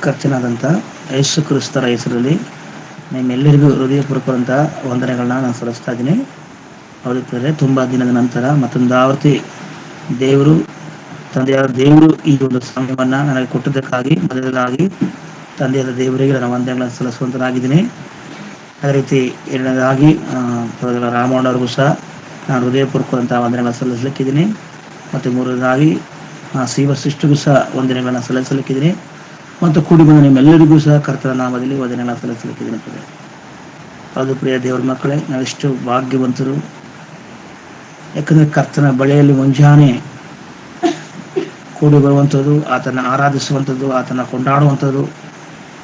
ಕರ್ತನಾದಂಥ ಯೇಸು ಕ್ರಿಸ್ತರ ಹೆಸರಲ್ಲಿ ನಿಮ್ಮೆಲ್ಲರಿಗೂ ಹೃದಯಪೂರ್ವಕವಂಥ ವಂದನೆಗಳನ್ನ ನಾನು ಸಲ್ಲಿಸ್ತಾ ಇದ್ದೀನಿ. ಹೌದು, ತುಂಬ ದಿನದ ನಂತರ ಮತ್ತೊಂದು ಆವರ್ತಿ ದೇವರು ತಂದೆಯಾದ ದೇವರು ಈ ಒಂದು ಸಮಯವನ್ನು ನನಗೆ ಕೊಟ್ಟಿದ್ದಕ್ಕಾಗಿ ಮೊದಲಾಗಿ ತಂದೆಯಾದ ದೇವರಿಗೆ ನನ್ನ ವಂದನೆಗಳನ್ನು ಸಲ್ಲಿಸುವಂತನಾಗಿದ್ದೀನಿ. ಅದೇ ರೀತಿ ಎರಡನೇದಾಗಿ ರಾಮಣ್ಣವ್ರಿಗೂ ಸಹ ನಾನು ಹೃದಯಪೂರ್ವಕವಂಥ ವಂದನೆಗಳನ್ನು ಸಲ್ಲಿಸಲಿಕ್ಕಿದ್ದೀನಿ. ಮತ್ತು ಮೂರನೇದಾಗಿ ಶಿವಸೃಷ್ಟಿಗೂ ಸಹ ವಂದನೆಗಳನ್ನು ಸಲ್ಲಿಸಲಿಕ್ಕಿದ್ದೀನಿ. ಮತ್ತು ಕೂಡಿ ಬಂದ ನಿಮ್ಮೆಲ್ಲರಿಗೂ ಸಹ ಕರ್ತನ ನಾಮದಲ್ಲಿ ವಂದನೆಗಳನ್ನು ಸಲ್ಲಿಸಲಿಕ್ಕಿದ್ದೀನಿ. ಅದು ಪ್ರಿಯ ದೇವರ ಮಕ್ಕಳೇ, ನಾವೆಷ್ಟು ಭಾಗ್ಯವಂತರು. ಯಾಕಂದರೆ ಕರ್ತನ ಬಳಿಯಲ್ಲಿ ಮುಂಜಾನೆ ಕೂಡಿ ಬರುವಂಥದ್ದು, ಆತನ ಆರಾಧಿಸುವಂಥದ್ದು, ಆತನ ಕೊಂಡಾಡುವಂಥದ್ದು,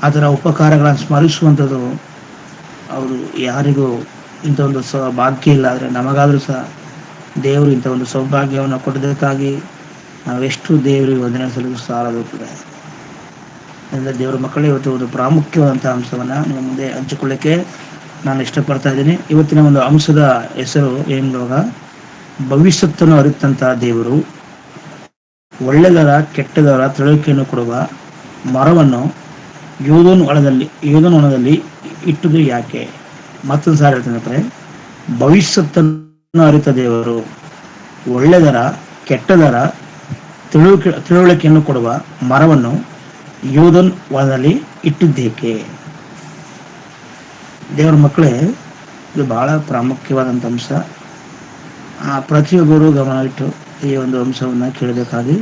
ಆತನ ಉಪಕಾರಗಳನ್ನು ಸ್ಮರಿಸುವಂಥದ್ದು. ಅವರು ಯಾರಿಗೂ ಇಂಥ ಒಂದು ಭಾಗ್ಯ ಇಲ್ಲ. ಆದರೆ ನಮಗಾದರೂ ಸಹ ದೇವರು ಇಂಥ ಒಂದು ಸೌಭಾಗ್ಯವನ್ನು ಕೊಡೋದಕ್ಕಾಗಿ ನಾವೆಷ್ಟು ದೇವರಿಗೆ ವಂದನೆ ಸಲ್ಲಿಸಲು ಸಾಲದುತ್ತದೆ. ಅಂದರೆ ದೇವರ ಮಕ್ಕಳೇ, ಇವತ್ತು ಒಂದು ಪ್ರಾಮುಖ್ಯವಾದಂಥ ಅಂಶವನ್ನು ನಿಮ್ಮ ಮುಂದೆ ಹಂಚಿಕೊಳ್ಳಿಕ್ಕೆ ನಾನು ಇಷ್ಟಪಡ್ತಾ ಇದ್ದೀನಿ. ಇವತ್ತಿನ ಒಂದು ಅಂಶದ ಹೆಸರು ಏನಿರುವಾಗ, ಭವಿಷ್ಯತ್ತನ್ನು ಅರಿತಂಥ ದೇವರು ಒಳ್ಳೆಯದರ ಕೆಟ್ಟದರ ತಿಳುವಳಿಕೆಯನ್ನು ಕೊಡುವ ಮರವನ್ನು ಯೋಧನ ಹೊಲದಲ್ಲಿ ಇಟ್ಟುದು ಯಾಕೆ? ಮತ್ತೊಂದು ಸಾರಿ ಹೇಳ್ತೇನೆ, ಭವಿಷ್ಯತ್ತನ್ನು ಅರಿತ ದೇವರು ಒಳ್ಳೆಯದರ ಕೆಟ್ಟದರ ತಿಳುವಳಿಕೆಯನ್ನು ಕೊಡುವ ಮರವನ್ನು ಯೋಧನ ಹೊಲದಲ್ಲಿ ಇಟ್ಟಿದ್ದೇಕೆ? ದೇವರ ಮಕ್ಕಳೇ, ಇದು ಬಹಳ ಪ್ರಾಮುಖ್ಯವಾದಂಥ ಅಂಶ. ಪ್ರತಿಯೊಬ್ಬರು ಗಮನ ಇಟ್ಟು ಈ ಒಂದು ಅಂಶವನ್ನು ಕೇಳಬೇಕಾಗಿ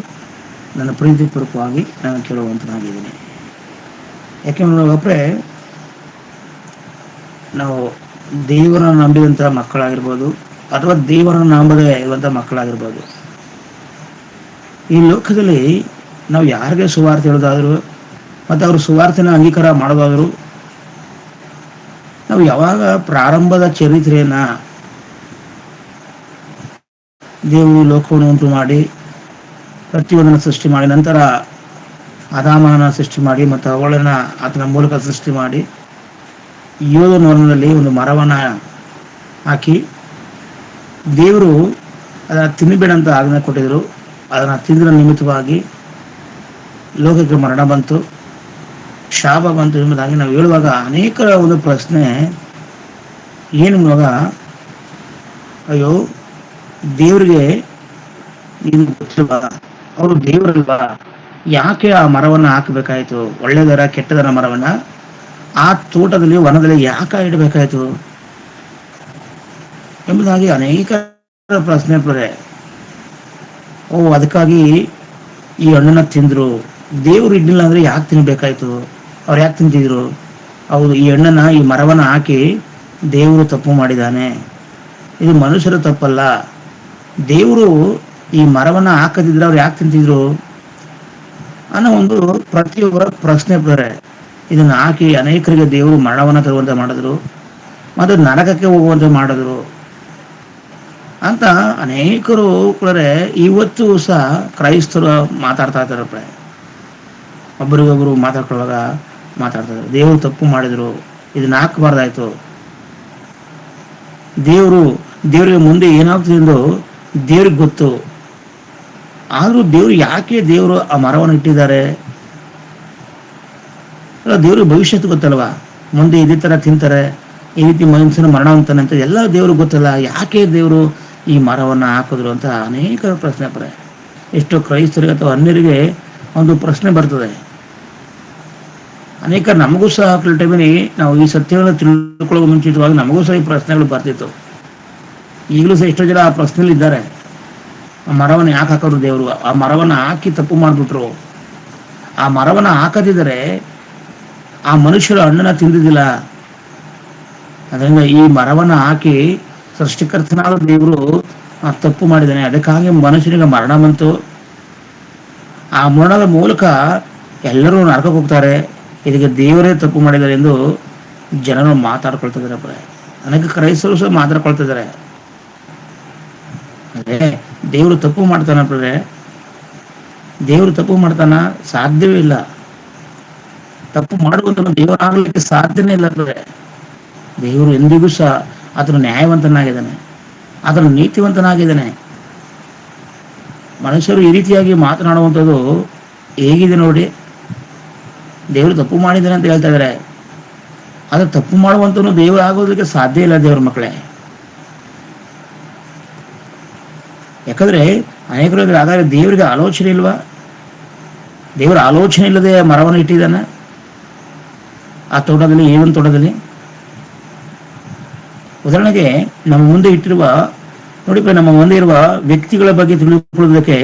ನನ್ನ ಪ್ರೀತಿಪೂರ್ವಕವಾಗಿ ನಾನು ಕೇಳುವಂತನಾಗಿದ್ದೀನಿ. ಯಾಕೆಂದ್ರೆ ನಾವು ದೇವರನ್ನು ನಂಬಿದಂಥ ಮಕ್ಕಳಾಗಿರ್ಬೋದು ಅಥವಾ ದೇವರನ್ನು ನಂಬದೇ ಇರುವಂಥ ಮಕ್ಕಳಾಗಿರ್ಬೋದು, ಈ ಲೋಕದಲ್ಲಿ ನಾವು ಯಾರಿಗೆ ಸುವಾರ್ತೆ ಹೇಳೋದಾದರೂ ಮತ್ತು ಅವರು ಸುವಾರ್ತೆನ ಅಂಗೀಕಾರ ಮಾಡೋದಾದರೂ, ನಾವು ಯಾವಾಗ ಪ್ರಾರಂಭದ ಚರಿತ್ರೆಯನ್ನು ದೇವರು ಲೋಕವನ್ನು ಉಂಟು ಮಾಡಿ ಪ್ರತಿಯೊಂದನ್ನು ಸೃಷ್ಟಿ ಮಾಡಿ, ನಂತರ ಅದಾಮನ ಸೃಷ್ಟಿ ಮಾಡಿ ಮತ್ತು ಅವಳನ್ನು ಆತನ ಮೂಲಕ ಸೃಷ್ಟಿ ಮಾಡಿ ಯೋಧನ ಹೊಲದಲ್ಲಿ ಒಂದು ಮರವನ್ನು ಹಾಕಿ ದೇವರು ಅದನ್ನು ತಿನ್ನಬೇಡ ಅಂತ ಆಜ್ಞೆ ಕೊಟ್ಟಿದ್ರು. ಅದನ್ನು ತಿಂದಿನ ನಿಮಿತ್ತವಾಗಿ ಲೋಕಕ್ಕೆ ಮರಣ ಬಂತು, ಶಾಪ ಬಂತು ಎಂಬುದಾಗಿ ನಾವು ಹೇಳುವಾಗ ಅನೇಕ ಒಂದು ಪ್ರಶ್ನೆ ಏನುವಾಗ, ಅಯ್ಯೋ ದೇವರಿಗೆ ಇದು ಗೊತ್ತಿಲ್ವಾ? ಅವರು ದೇವರಲ್ವಾ? ಯಾಕೆ ಆ ಮರವನ್ನು ಹಾಕಬೇಕಾಯಿತು? ಒಳ್ಳೆಯದರ ಕೆಟ್ಟದರ ಮರವನ್ನು ಆ ತೋಟದಲ್ಲಿ ವನದಲ್ಲಿ ಯಾಕೆ ಇಡಬೇಕಾಯಿತು ಎಂಬುದಾಗಿ ಅನೇಕ ಪ್ರಶ್ನೆ ಬರ್ತದೆ. ಅದಕ್ಕಾಗಿ ಈ ಹಣ್ಣನ್ನು ತಿಂದರು. ದೇವರು ಇಡ್ಲಿಲ್ಲ ಅಂದರೆ ಯಾಕೆ ತಿನ್ನಬೇಕಾಯ್ತು? ಅವ್ರು ಯಾಕೆ ತಿಂತಿದ್ರು? ಹೌದು, ಈ ಹಣ್ಣನ್ನು, ಈ ಮರವನ್ನು ಹಾಕಿ ದೇವರು ತಪ್ಪು ಮಾಡಿದ್ದಾನೆ. ಇದು ಮನುಷ್ಯರ ತಪ್ಪಲ್ಲ. ದೇವರು ಈ ಮರವನ್ನು ಹಾಕದಿದ್ರೆ ಅವ್ರು ಯಾಕೆ ತಿಂತಿದ್ರು ಅನ್ನೋ ಒಂದು ಪ್ರತಿಯೊಬ್ಬರ ಪ್ರಶ್ನೆ ಬರ್ತದೆ. ಇದನ್ನು ಹಾಕಿ ಅನೇಕರಿಗೆ ದೇವರು ಮರಣವನ್ನು ತರುವಂತೆ ಮಾಡಿದ್ರು ಮತ್ತು ನರಕಕ್ಕೆ ಹೋಗುವಂತೆ ಮಾಡಿದ್ರು ಅಂತ ಅನೇಕರು ಇವತ್ತು ಸಹ ಕ್ರೈಸ್ತರು ಮಾತಾಡ್ತಾ ಇದ್ದಾರೆ. ಒಬ್ಬರಿಗೊಬ್ಬರು ಮಾತಾಡ್ಕೊಳ್ಳುವಾಗ ಮಾತಾಡ್ತಾರೆ, ದೇವರು ತಪ್ಪು ಮಾಡಿದ್ರು, ಇದನ್ನ ಹಾಕಬಾರ್ದಾಯ್ತು, ದೇವರಿಗೆ ಮುಂದೆ ಏನಾಗ್ತದೆ ಎಂದು ದೇವ್ರಿಗೆ ಗೊತ್ತು. ಆದರೂ ದೇವರು ಆ ಮರವನ್ನು ಇಟ್ಟಿದ್ದಾರೆ? ದೇವ್ರಿಗೆ ಭವಿಷ್ಯತ್ತು ಗೊತ್ತಲ್ವಾ? ಮುಂದೆ ಇದೇ ಥರ ತಿಂತಾರೆ, ಈ ರೀತಿ ಮನುಷ್ಯನ ಮರಣ ಅಂತಾನೆ ಅಂತ ಎಲ್ಲ ದೇವ್ರಿಗೆ ಗೊತ್ತಲ್ಲ. ಯಾಕೆ ದೇವರು ಈ ಮರವನ್ನು ಹಾಕಿದ್ರು ಅಂತ ಅನೇಕ ಪ್ರಶ್ನೆ ಬರ್ತದೆ. ಎಷ್ಟೋ ಕ್ರೈಸ್ತರಿಗೆ ಅಥವಾ ಅನ್ಯರಿಗೆ ಒಂದು ಪ್ರಶ್ನೆ ಬರ್ತದೆ. ಅನೇಕ ನಮಗೂ ಸಹ ಟೈಮಲ್ಲಿ ನಾವು ಈ ಸತ್ಯವನ್ನು ತಿಳ್ಕೊಳ್ಳೋ ಮುಂಚಿತವಾಗಿ ನಮಗೂ ಸಹ ಈ ಪ್ರಶ್ನೆಗಳು ಬರ್ತಿತ್ತು. ಈಗಲೂ ಸಹ ಎಷ್ಟೋ ಜನ ಆ ಪ್ರಶ್ನೆಯಲ್ಲಿ ಇದ್ದಾರೆ. ಆ ಮರವನ್ನು ಯಾಕೆ ಹಾಕೋರು ದೇವರು? ಆ ಮರವನ್ನು ಹಾಕಿ ತಪ್ಪು ಮಾಡಿಬಿಟ್ರು. ಆ ಮರವನ್ನು ಹಾಕದಿದ್ದರೆ ಆ ಮನುಷ್ಯರು ಹಣ್ಣನ್ನು ತಿಂದಿದ್ದಿಲ್ಲ. ಅದರಿಂದ ಈ ಮರವನ್ನು ಹಾಕಿ ಸೃಷ್ಟಿಕರ್ತನಾದ ದೇವರು ತಪ್ಪು ಮಾಡಿದ್ದಾನೆ, ಅದಕ್ಕಾಗಿ ಮನುಷ್ಯನಿಗೆ ಮರಣ ಬಂತು. ಆ ಮರಣದ ಮೂಲಕ ಎಲ್ಲರೂ ನರಕಕ್ಕೆ ಹೋಗ್ತಾರೆ. ಇದಕ್ಕೆ ದೇವರೇ ತಪ್ಪು ಮಾಡಿದ್ದಾರೆ ಎಂದು ಜನರು ಮಾತಾಡ್ಕೊಳ್ತಿದ್ದಾರೆ. ಅನೇಕ ಕ್ರೈಸ್ತರು ಸಹ ಮಾತಾಡ್ಕೊಳ್ತಿದ್ದಾರೆ. ಅದೇ ದೇವರು ತಪ್ಪು ಮಾಡ್ತಾನೆ. ದೇವರು ತಪ್ಪು ಮಾಡ್ತಾನ? ಸಾಧ್ಯವೇ ಇಲ್ಲ. ತಪ್ಪು ಮಾಡುವಂತ ದೇವರಾಗಲಿಕ್ಕೆ ಸಾಧ್ಯನೇ ಇಲ್ಲ. ದೇವರು ಎಂದಿಗೂ ಸಹ ಆತನು ನ್ಯಾಯವಂತನಾಗಿದ್ದಾನೆ, ಆತನು ನೀತಿವಂತನಾಗಿದ್ದಾನೆ. ಮನುಷ್ಯರು ಈ ರೀತಿಯಾಗಿ ಮಾತನಾಡುವಂಥದ್ದು ಹೇಗಿದೆ ನೋಡಿ. ದೇವರು ತಪ್ಪು ಮಾಡಿದ್ದಾನೆ ಅಂತ ಹೇಳ್ತಾ ಇದ್ದಾರೆ. ಆದರೆ ತಪ್ಪು ಮಾಡುವಂತನು ದೇವರು ಆಗೋದಕ್ಕೆ ಸಾಧ್ಯ ಇಲ್ಲ ದೇವ್ರ ಮಕ್ಕಳೇ. ಯಾಕಂದ್ರೆ ಅನೇಕರು ಹಾಗಾದ್ರೆ ದೇವರಿಗೆ ಆಲೋಚನೆ ಇಲ್ವಾ? ದೇವರ ಆಲೋಚನೆ ಇಲ್ಲದೆ ಮರವನ್ನು ಇಟ್ಟಿದ್ದಾನೆ ಆ ತೋಟದಲ್ಲಿ, ಏವನ್ ತೋಟದಲ್ಲಿ. ಉದಾಹರಣೆಗೆ ನಮ್ಮ ಮುಂದೆ ಇಟ್ಟಿರುವ ನೋಡಿ, ನಮ್ಮ ಮುಂದೆ ಇರುವ ವ್ಯಕ್ತಿಗಳ ಬಗ್ಗೆ ತಿಳಿದುಕೊಳ್ಳೋದಕ್ಕೆ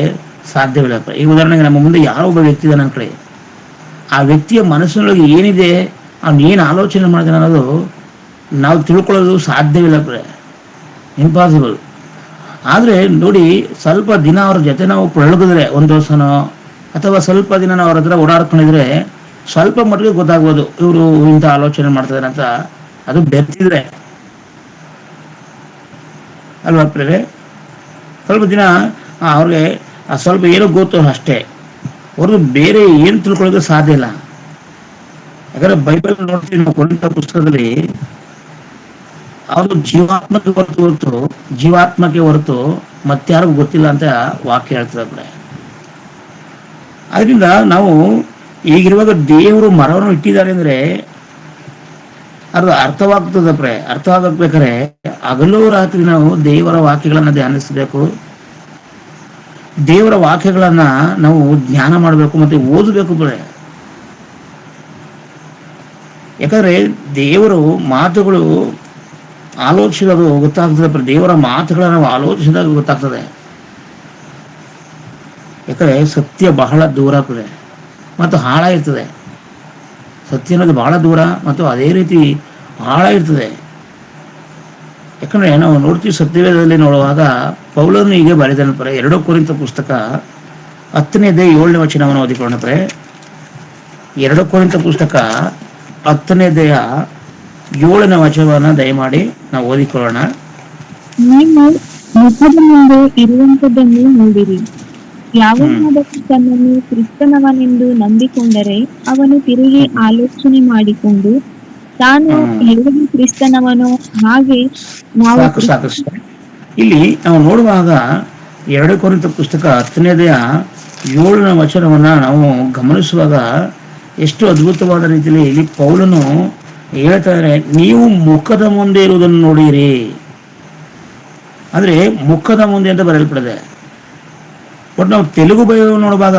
ಸಾಧ್ಯವಿಲ್ಲ. ಈ ಉದಾಹರಣೆಗೆ ನಮ್ಮ ಮುಂದೆ ಯಾರೋ ಒಬ್ಬ ವ್ಯಕ್ತಿ ಇದ್ದಾನೆ ಅನ್ಕೊಳ್ಳಿ, ಆ ವ್ಯಕ್ತಿಯ ಮನಸ್ಸಿನೊಳಗೆ ಏನಿದೆ, ಅವ್ನು ಏನು ಆಲೋಚನೆ ಮಾಡ್ತಾನೆ ಅನ್ನೋದು ನಾವು ತಿಳ್ಕೊಳ್ಳೋದು ಸಾಧ್ಯವಿಲ್ಲ, ಇಂಪಾಸಿಬಲ್. ಆದರೆ ನೋಡಿ, ಸ್ವಲ್ಪ ದಿನ ಅವ್ರ ಜೊತೆ ನಾವು ಪಳಗಿದ್ರೆ, ಒಂದು ವರ್ಷನೋ ಅಥವಾ ಸ್ವಲ್ಪ ದಿನ ನಾವು ಅವ್ರ ಹತ್ರ ಓಡಾಡ್ಕೊಂಡಿದ್ರೆ ಸ್ವಲ್ಪ ಮಟ್ಟಿಗೆ ಗೊತ್ತಾಗ್ಬೋದು ಇವರು ಇಂಥ ಆಲೋಚನೆ ಮಾಡ್ತಿದ್ದಾರೆ ಅಂತ. ಅದು ಬೆರ್ತಿದ್ರೆ ಅಲ್ವಾ ಪ್ರೇರೆ? ಸ್ವಲ್ಪ ದಿನ ಅವ್ರಿಗೆ ಸ್ವಲ್ಪ ಏನೋ ಗೊತ್ತು ಅಷ್ಟೇ, ಅವ್ರಿಗೆ ಬೇರೆ ಏನು ತಿಳ್ಕೊಳ್ಳೋಕೆ ಸಾಧ್ಯ ಇಲ್ಲ. ಯಾಕಂದ್ರೆ ಬೈಬಲ್ ನೋಡ್ತೀವಿ ನಾವು, ಕೊರಿಂಥ ಪುಸ್ತಕದಲ್ಲಿ ಅವರು ಜೀವಾತ್ಮಕ್ಕೆ ಹೊರತು ಮತ್ತಾರಿಗೂ ಗೊತ್ತಿಲ್ಲ ಅಂತ ವಾಕ್ಯ ಹೇಳ್ತದೆ. ಅದರಿಂದ ನಾವು ಈಗಿರುವಾಗ ದೇವರು ಮರವನ್ನು ಇಟ್ಟಿದ್ದಾರೆ ಅಂದ್ರೆ ಅದು ಅರ್ಥವಾಗಬೇಕಾದ್ರೆ ಹಗಲು ರಾತ್ರಿ ನಾವು ದೇವರ ವಾಕ್ಯಗಳನ್ನ ಧ್ಯಾನಿಸಬೇಕು, ದೇವರ ವಾಕ್ಯಗಳನ್ನ ನಾವು ಜ್ಞಾನ ಮಾಡಬೇಕು ಮತ್ತೆ ಓದಬೇಕು. ಯಾಕಂದ್ರೆ ದೇವರು ಮಾತುಗಳು ಆಲೋಚಿಸಿದಾಗ ಗೊತ್ತಾಗ್ತದೆ, ದೇವರ ಮಾತುಗಳನ್ನ ನಾವು ಆಲೋಚಿಸಿದಾಗ ಗೊತ್ತಾಗ್ತದೆ. ಯಾಕಂದ್ರೆ ಸತ್ಯ ಬಹಳ ದೂರ ಆಗ್ತದೆ ಮತ್ತು ಆಳ ಇರ್ತದೆ. ಸತ್ಯ ಅನ್ನೋದು ಬಹಳ ದೂರ ಮತ್ತು ಅದೇ ರೀತಿ ಆಳ ಇರ್ತದೆ. ಯಾಕಂದ್ರೆ ನಾವು ನೋಡ್ತೀವಿ, ಸತ್ಯವೇದದಲ್ಲಿ ನೋಡುವಾಗ ಪೌಲನು ಹೀಗೆ ಬರೆದನಪ್ರೆ. 2 ಕೊರಿಂಥ ಪುಸ್ತಕ 10ನೇ ಅಧ್ಯಾಯ 7ನೇ ವಚನವನ್ನು ಓದಿಕೊಳ್ಳೋಣ. 2 ಕೊರಿಂಥ ಪುಸ್ತಕ 10ನೇ ಅಧ್ಯಾಯ 7ನೇ ವಚನವನ್ನು ದಯಮಾಡಿ ನಾವು ಓದಿಕೊಳ್ಳೋಣ. ನೀವು ಮುಖದ ಮುಂದೆ ಇರುವಂತದ್ದನ್ನು ನೋಡಿರಿ. ಯಾವನಾದರೂ ತನ್ನನ್ನು ಕ್ರಿಸ್ತನವನೆಂದು ನಂಬಿಕೊಂಡರೆ ಅವನು ತಿರುಗಿ ಆಲೋಚನೆ ಮಾಡಿಕೊಂಡು ತಾನು ಹೇಗೆ ಕ್ರಿಸ್ತನವನೋ ಹಾಗೆ ನಾವು. ಸಾಕು. ಇಲ್ಲಿ ನಾವು ನೋಡುವಾಗ 2 ಕೊರಿಂಥ ಪುಸ್ತಕ 10ನೇ ಅಧ್ಯಾಯ 7ನೇ ವಚನವನ್ನ ನಾವು ಗಮನಿಸುವಾಗ ಎಷ್ಟು ಅದ್ಭುತವಾದ ರೀತಿಯಲ್ಲಿ ಇಲ್ಲಿ ಪೌಲನು ಹೇಳ್ತಾರೆ, ನೀವು ಮುಖದ ಮುಂದೆ ಇರುವುದನ್ನು ನೋಡಿರಿ. ಅಂದ್ರೆ ಮುಖದ ಮುಂದೆ ಅಂತ ಬರೆಯಲ್ಪಡಿದೆ. ಬಟ್ ನಾವು ತೆಲುಗು ಬೈಬಲ್ ನೋಡುವಾಗ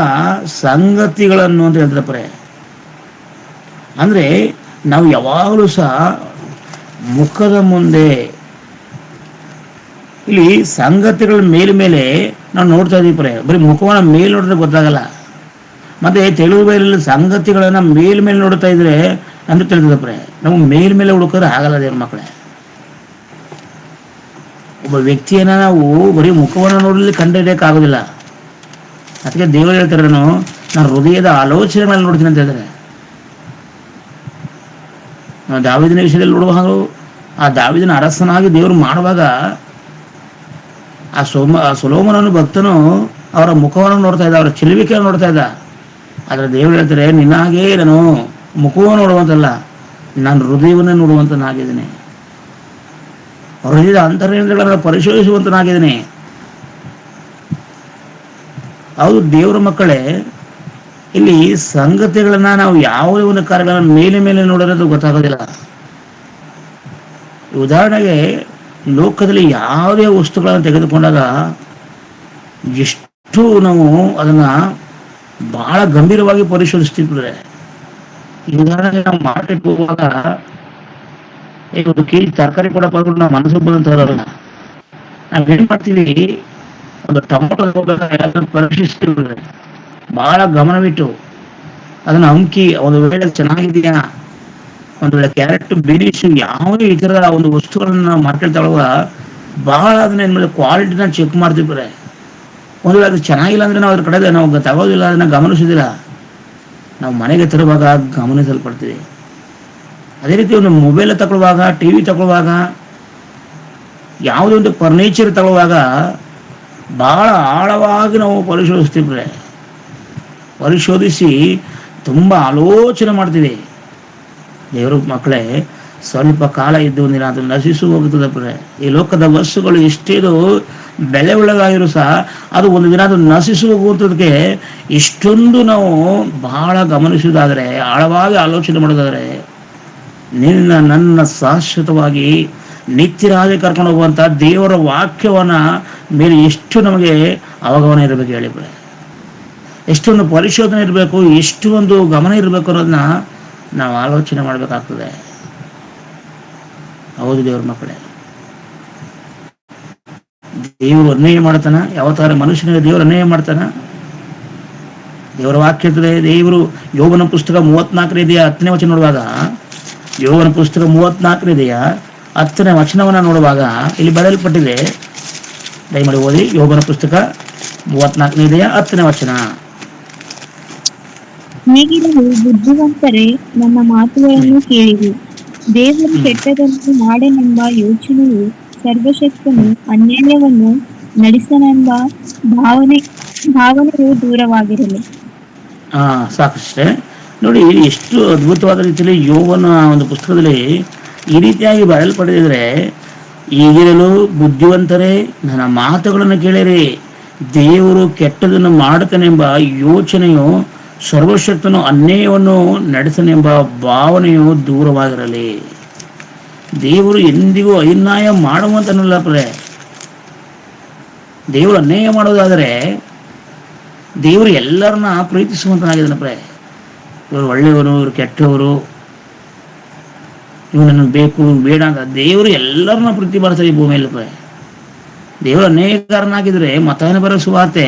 ಸಂಗತಿಗಳನ್ನು ಅಂತ ಹೇಳ್ತಾರೆ. ಅಂದ್ರೆ ನಾವು ಯಾವಾಗಲೂ ಸಹ ಮುಖದ ಮುಂದೆ, ಇಲ್ಲಿ ಸಂಗತಿಗಳ ಮೇಲೆ ನಾವು ನೋಡ್ತಾ ಇದೀವಿ. ಬರೀ ಮುಖವನ್ನ ಮೇಲೆ ನೋಡಿದ್ರೆ ಗೊತ್ತಾಗಲ್ಲ. ಮತ್ತೆ ತೆಲುಗು ಬೈಬಲಲ್ಲಿ ಸಂಗತಿಗಳನ್ನ ಮೇಲೆ ನೋಡ್ತಾ ಇದ್ರೆ ಅಂದ್ರೆ ತಿಳಿತದೆ. ನಾವು ಮೇಲೆ ಹುಡುಕಿದ್ರೆ ಆಗಲ್ಲ ದೇವ್ರ ಮಕ್ಕಳೇ. ಒಬ್ಬ ವ್ಯಕ್ತಿಯನ್ನ ನಾವು ಬರೀ ಮುಖವನ್ನು ನೋಡಲಿ ಕಂಡುಹಿಡಿಯಕ್ಕಾಗೋದಿಲ್ಲ. ಅದಕ್ಕೆ ದೇವರು ಹೇಳ್ತಾರೆ, ನಾನು ಹೃದಯದ ಆಲೋಚನೆ ಮೇಲೆ ನೋಡ್ತೀನಿ ಅಂತ ಹೇಳ್ತಾರೆ. ನಾವು ದಾವೀದನ ವಿಷಯದಲ್ಲಿ ನೋಡುವಾಗ, ಆ ದಾವೀದನ ಅರಸನಾಗಿ ದೇವರು ಮಾಡುವಾಗ ಆ ಸೊಲೊಮೋನನ ಭಕ್ತನು ಅವರ ಮುಖವನ್ನು ನೋಡ್ತಾ ಇದ್ದ, ಅವರ ಚಿಲುವಿಕೆಯನ್ನು ನೋಡ್ತಾ ಇದ್ದ. ಆದ್ರೆ ದೇವರು ಹೇಳ್ತಾರೆ, ನಿನ್ನಾಗೇ ನಾನು ಮುಖವನ್ನು ನೋಡುವಂತಲ್ಲ, ನಾನು ಹೃದಯವನ್ನೇ ನೋಡುವಂತನಾಗಿದ್ದೀನಿ, ಹೃದಯದ ಅಂತರೇಂದ್ರಗಳನ್ನು ಪರಿಶೋಧಿಸುವಂತನಾಗಿದ್ದೀನಿ. ಹೌದು ದೇವರ ಮಕ್ಕಳೇ, ಇಲ್ಲಿ ಸಂಗತಿಗಳನ್ನ ನಾವು ಯಾವುದೇ ಒಂದು ಕಾರ್ಯಗಳನ್ನ ಮೇಲೆ ನೋಡೋದು ಗೊತ್ತಾಗೋದಿಲ್ಲ. ಉದಾಹರಣೆಗೆ ಲೋಕದಲ್ಲಿ ಯಾವುದೇ ವಸ್ತುಗಳನ್ನು ತೆಗೆದುಕೊಂಡಾಗ ಎಷ್ಟು ನಾವು ಅದನ್ನ ಬಹಳ ಗಂಭೀರವಾಗಿ ಪರಿಶೋಧಿಸ್ತಿದ್ರೆ. ಈ ಉದಾಹರಣೆಗೆ ನಾವು ಮಾರ್ಕೆಟ್ಗೆ ಹೋಗುವಾಗ ಈಗ 1 ಕೆಜಿ ತರಕಾರಿ ಕೂಡ ಬಂದ್ಬಿಟ್ಟು ನಾವು ಮನಸ್ಸು ಬಂದಂತಲ್ಲ, ನಾವೇನ್ ಮಾಡ್ತೀವಿ, ಒಂದು ಟೊಮೊಟೊ ಪರೀಕ್ಷಿಸ್ತಿದ್ರೆ ಬಹಳ ಗಮನವಿಟ್ಟು ಅದನ್ನ ಅಂಕಿ, ಒಂದು ವೇಳೆ ಚೆನ್ನಾಗಿದೆಯಾ, ಒಂದು ವೇಳೆ ಕ್ಯಾರೆಟ್, ಬೀನ್ಸ್, ಯಾವುದೇ ಈ ತರ ಒಂದು ವಸ್ತುಗಳನ್ನ ನಾವು ಮಾರ್ಕೆಟ್ ತಗೊಳ್ಳುವಾಗ ಬಹಳ ಅದನ್ನ ಏನ್ಮೇಲೆ ಕ್ವಾಲಿಟಿನ ಚೆಕ್ ಮಾಡ್ತಿರ್ತಾರೆ. ಒಂದು ವೇಳೆ ಅದು ಚೆನ್ನಾಗಿಲ್ಲ ಅಂದ್ರೆ ನಾವು ಅದ್ರ ಕಡೆ ನಾವು ತಗೋದಿಲ್ಲ, ಅದನ್ನ ಗಮನಿಸೋದಿಲ್ಲ. ನಾವು ಮನೆಗೆ ತರುವಾಗ ಗಮನಿಸಲ್ಪಡ್ತೀವಿ. ಅದೇ ರೀತಿ ಒಂದು ಮೊಬೈಲ್ ತಗೊಳ್ಳುವಾಗ, ಟಿವಿ ತಗೊಳ್ಳುವಾಗ, ಯಾವುದೇ ಒಂದು ಫರ್ನಿಚರ್ ತಗೊಳ್ಳುವಾಗ ಬಹಳ ಆಳವಾಗಿ ನಾವು ಪರಿಶೋಧಿಸಿ ತುಂಬಾ ಆಲೋಚನೆ ಮಾಡ್ತೀವಿ. ದೇವರ ಮಕ್ಕಳೇ, ಸ್ವಲ್ಪ ಕಾಲ ಇದ್ದು ದಿನ ಅದು ನಶಿಸು ಹೋಗುತ್ತದೆ. ಈ ಲೋಕದ ವಸ್ತುಗಳು ಎಷ್ಟೇದು ಬೆಲೆ ಉಳ್ಳದಾಗಿರೂ ಸಹ ಅದು ಒಂದು ದಿನ ಅದು ನಶಿಸಿ ಹೋಗುವಂಥದಕ್ಕೆ ಇಷ್ಟೊಂದು ನಾವು ಬಹಳ ಗಮನಿಸುವುದಾದರೆ, ಆಳವಾಗಿ ಆಲೋಚನೆ ಮಾಡೋದಾದರೆ, ನಿನ್ನ ನನ್ನ ಶಾಶ್ವತವಾಗಿ ನಿತ್ಯರಾಗಿ ಕರ್ಕೊಂಡು ಹೋಗುವಂಥ ದೇವರ ವಾಕ್ಯವನ್ನ ಮೇಲೆ ಎಷ್ಟು ನಮಗೆ ಅವಗಮನ ಇರಬೇಕು ಹೇಳಿ ಬಿಡಿ. ಎಷ್ಟೊಂದು ಪರಿಶೋಧನೆ ಇರಬೇಕು, ಎಷ್ಟು ಒಂದು ಗಮನ ಇರಬೇಕು ಅನ್ನೋದನ್ನ ನಾವು ಆಲೋಚನೆ ಮಾಡಬೇಕಾಗ್ತದೆ. ಹೌದು ದೇವ್ರ ಮಕ್ಕಳೇ, ದೇವರು ಅನ್ಯಾಯ ಮಾಡ್ತಾನ? ಯಾವತ್ತಾರ ಮನುಷ್ಯನಿಗೆ ದೇವರು ಅನ್ಯಾಯ ಮಾಡ್ತಾನ? ದೇವರ ವಾಕ್ಯದಲ್ಲಿ ದೇವರು ಯೋಗನ ಪುಸ್ತಕ 34 10ನೇ ವಚನ ನೋಡುವಾಗ, ಯೋಗನ ಪುಸ್ತಕ 34 10ನೇ ವಚನವನ್ನ ನೋಡುವಾಗ ಇಲ್ಲಿ ಬರೆಯಲ್ಪಟ್ಟಿದೆ. ದಯಮಾಡಿ ಓದಿ ಯೋಗನ ಪುಸ್ತಕ 34 10ನೇ ವಚನ. ಹೀಗಿರಲು ಬುದ್ಧಿವಂತರೇ ನನ್ನ ಮಾತುಗಳನ್ನು ಕೇಳಿರಿ. ದೇವರು ಕೆಟ್ಟದನ್ನು ಮಾಡನೆಂಬ ಯೋಚನೆಯು, ಸರ್ವಶಕ್ತನು ಅನ್ಯಾಯವನ್ನು ನಡೆಸನೆಂಬ ಭಾವನೆಯು ದೂರವಾಗಿರಲಿ. ಸಾಕಷ್ಟೇ ನೋಡಿ, ಎಷ್ಟು ಅದ್ಭುತವಾದ ರೀತಿಯಲ್ಲಿ ಯೋಗನ ಒಂದು ಪುಸ್ತಕದಲ್ಲಿ ಈ ರೀತಿಯಾಗಿ ಬರೆಯಲ್ಪಟ್ಟಿದ್ರೆ, ಈಗಿರಲು ಬುದ್ಧಿವಂತರೇ ನನ್ನ ಮಾತುಗಳನ್ನು ಕೇಳಿರಿ. ದೇವರು ಕೆಟ್ಟದನ್ನು ಮಾಡುತ್ತಾನೆಂಬ ಯೋಚನೆಯು, ಸರ್ವಶಕ್ತನು ಅನ್ಯಾಯವನ್ನು ನಡೆಸನೆಂಬ ಭಾವನೆಯು ದೂರವಾಗಿರಲಿ. ದೇವರು ಎಂದಿಗೂ ಅನ್ಯಾಯ ಮಾಡುವಂತನಲ್ಲ ಪ್ರೇ. ದೇವರು ಅನ್ಯಾಯ ಮಾಡೋದಾದರೆ ದೇವರು ಎಲ್ಲರನ್ನ ಪ್ರೀತಿಸುವಂತನಾಗಿದ್ದಾನೆ ಪ್ರೇ. ಇವರು ಒಳ್ಳೆಯವರು, ಇವರು ಕೆಟ್ಟವರು, ಇವು ನನಗೆ ಬೇಕು ಬೇಡ ಅಂತ ದೇವರು ಎಲ್ಲರನ್ನ ಪ್ರೀತಿ ಮಾಡ್ತಾರೆ ಈ ಭೂಮಿಯಲ್ಲಿ ಪ್ರೇ. ದೇವರು ಅನ್ಯಾಯಕಾರನಾಗಿದ್ರೆ ಮತ್ತಾಯನ ಬರೋ ಸುವಾರ್ತೆ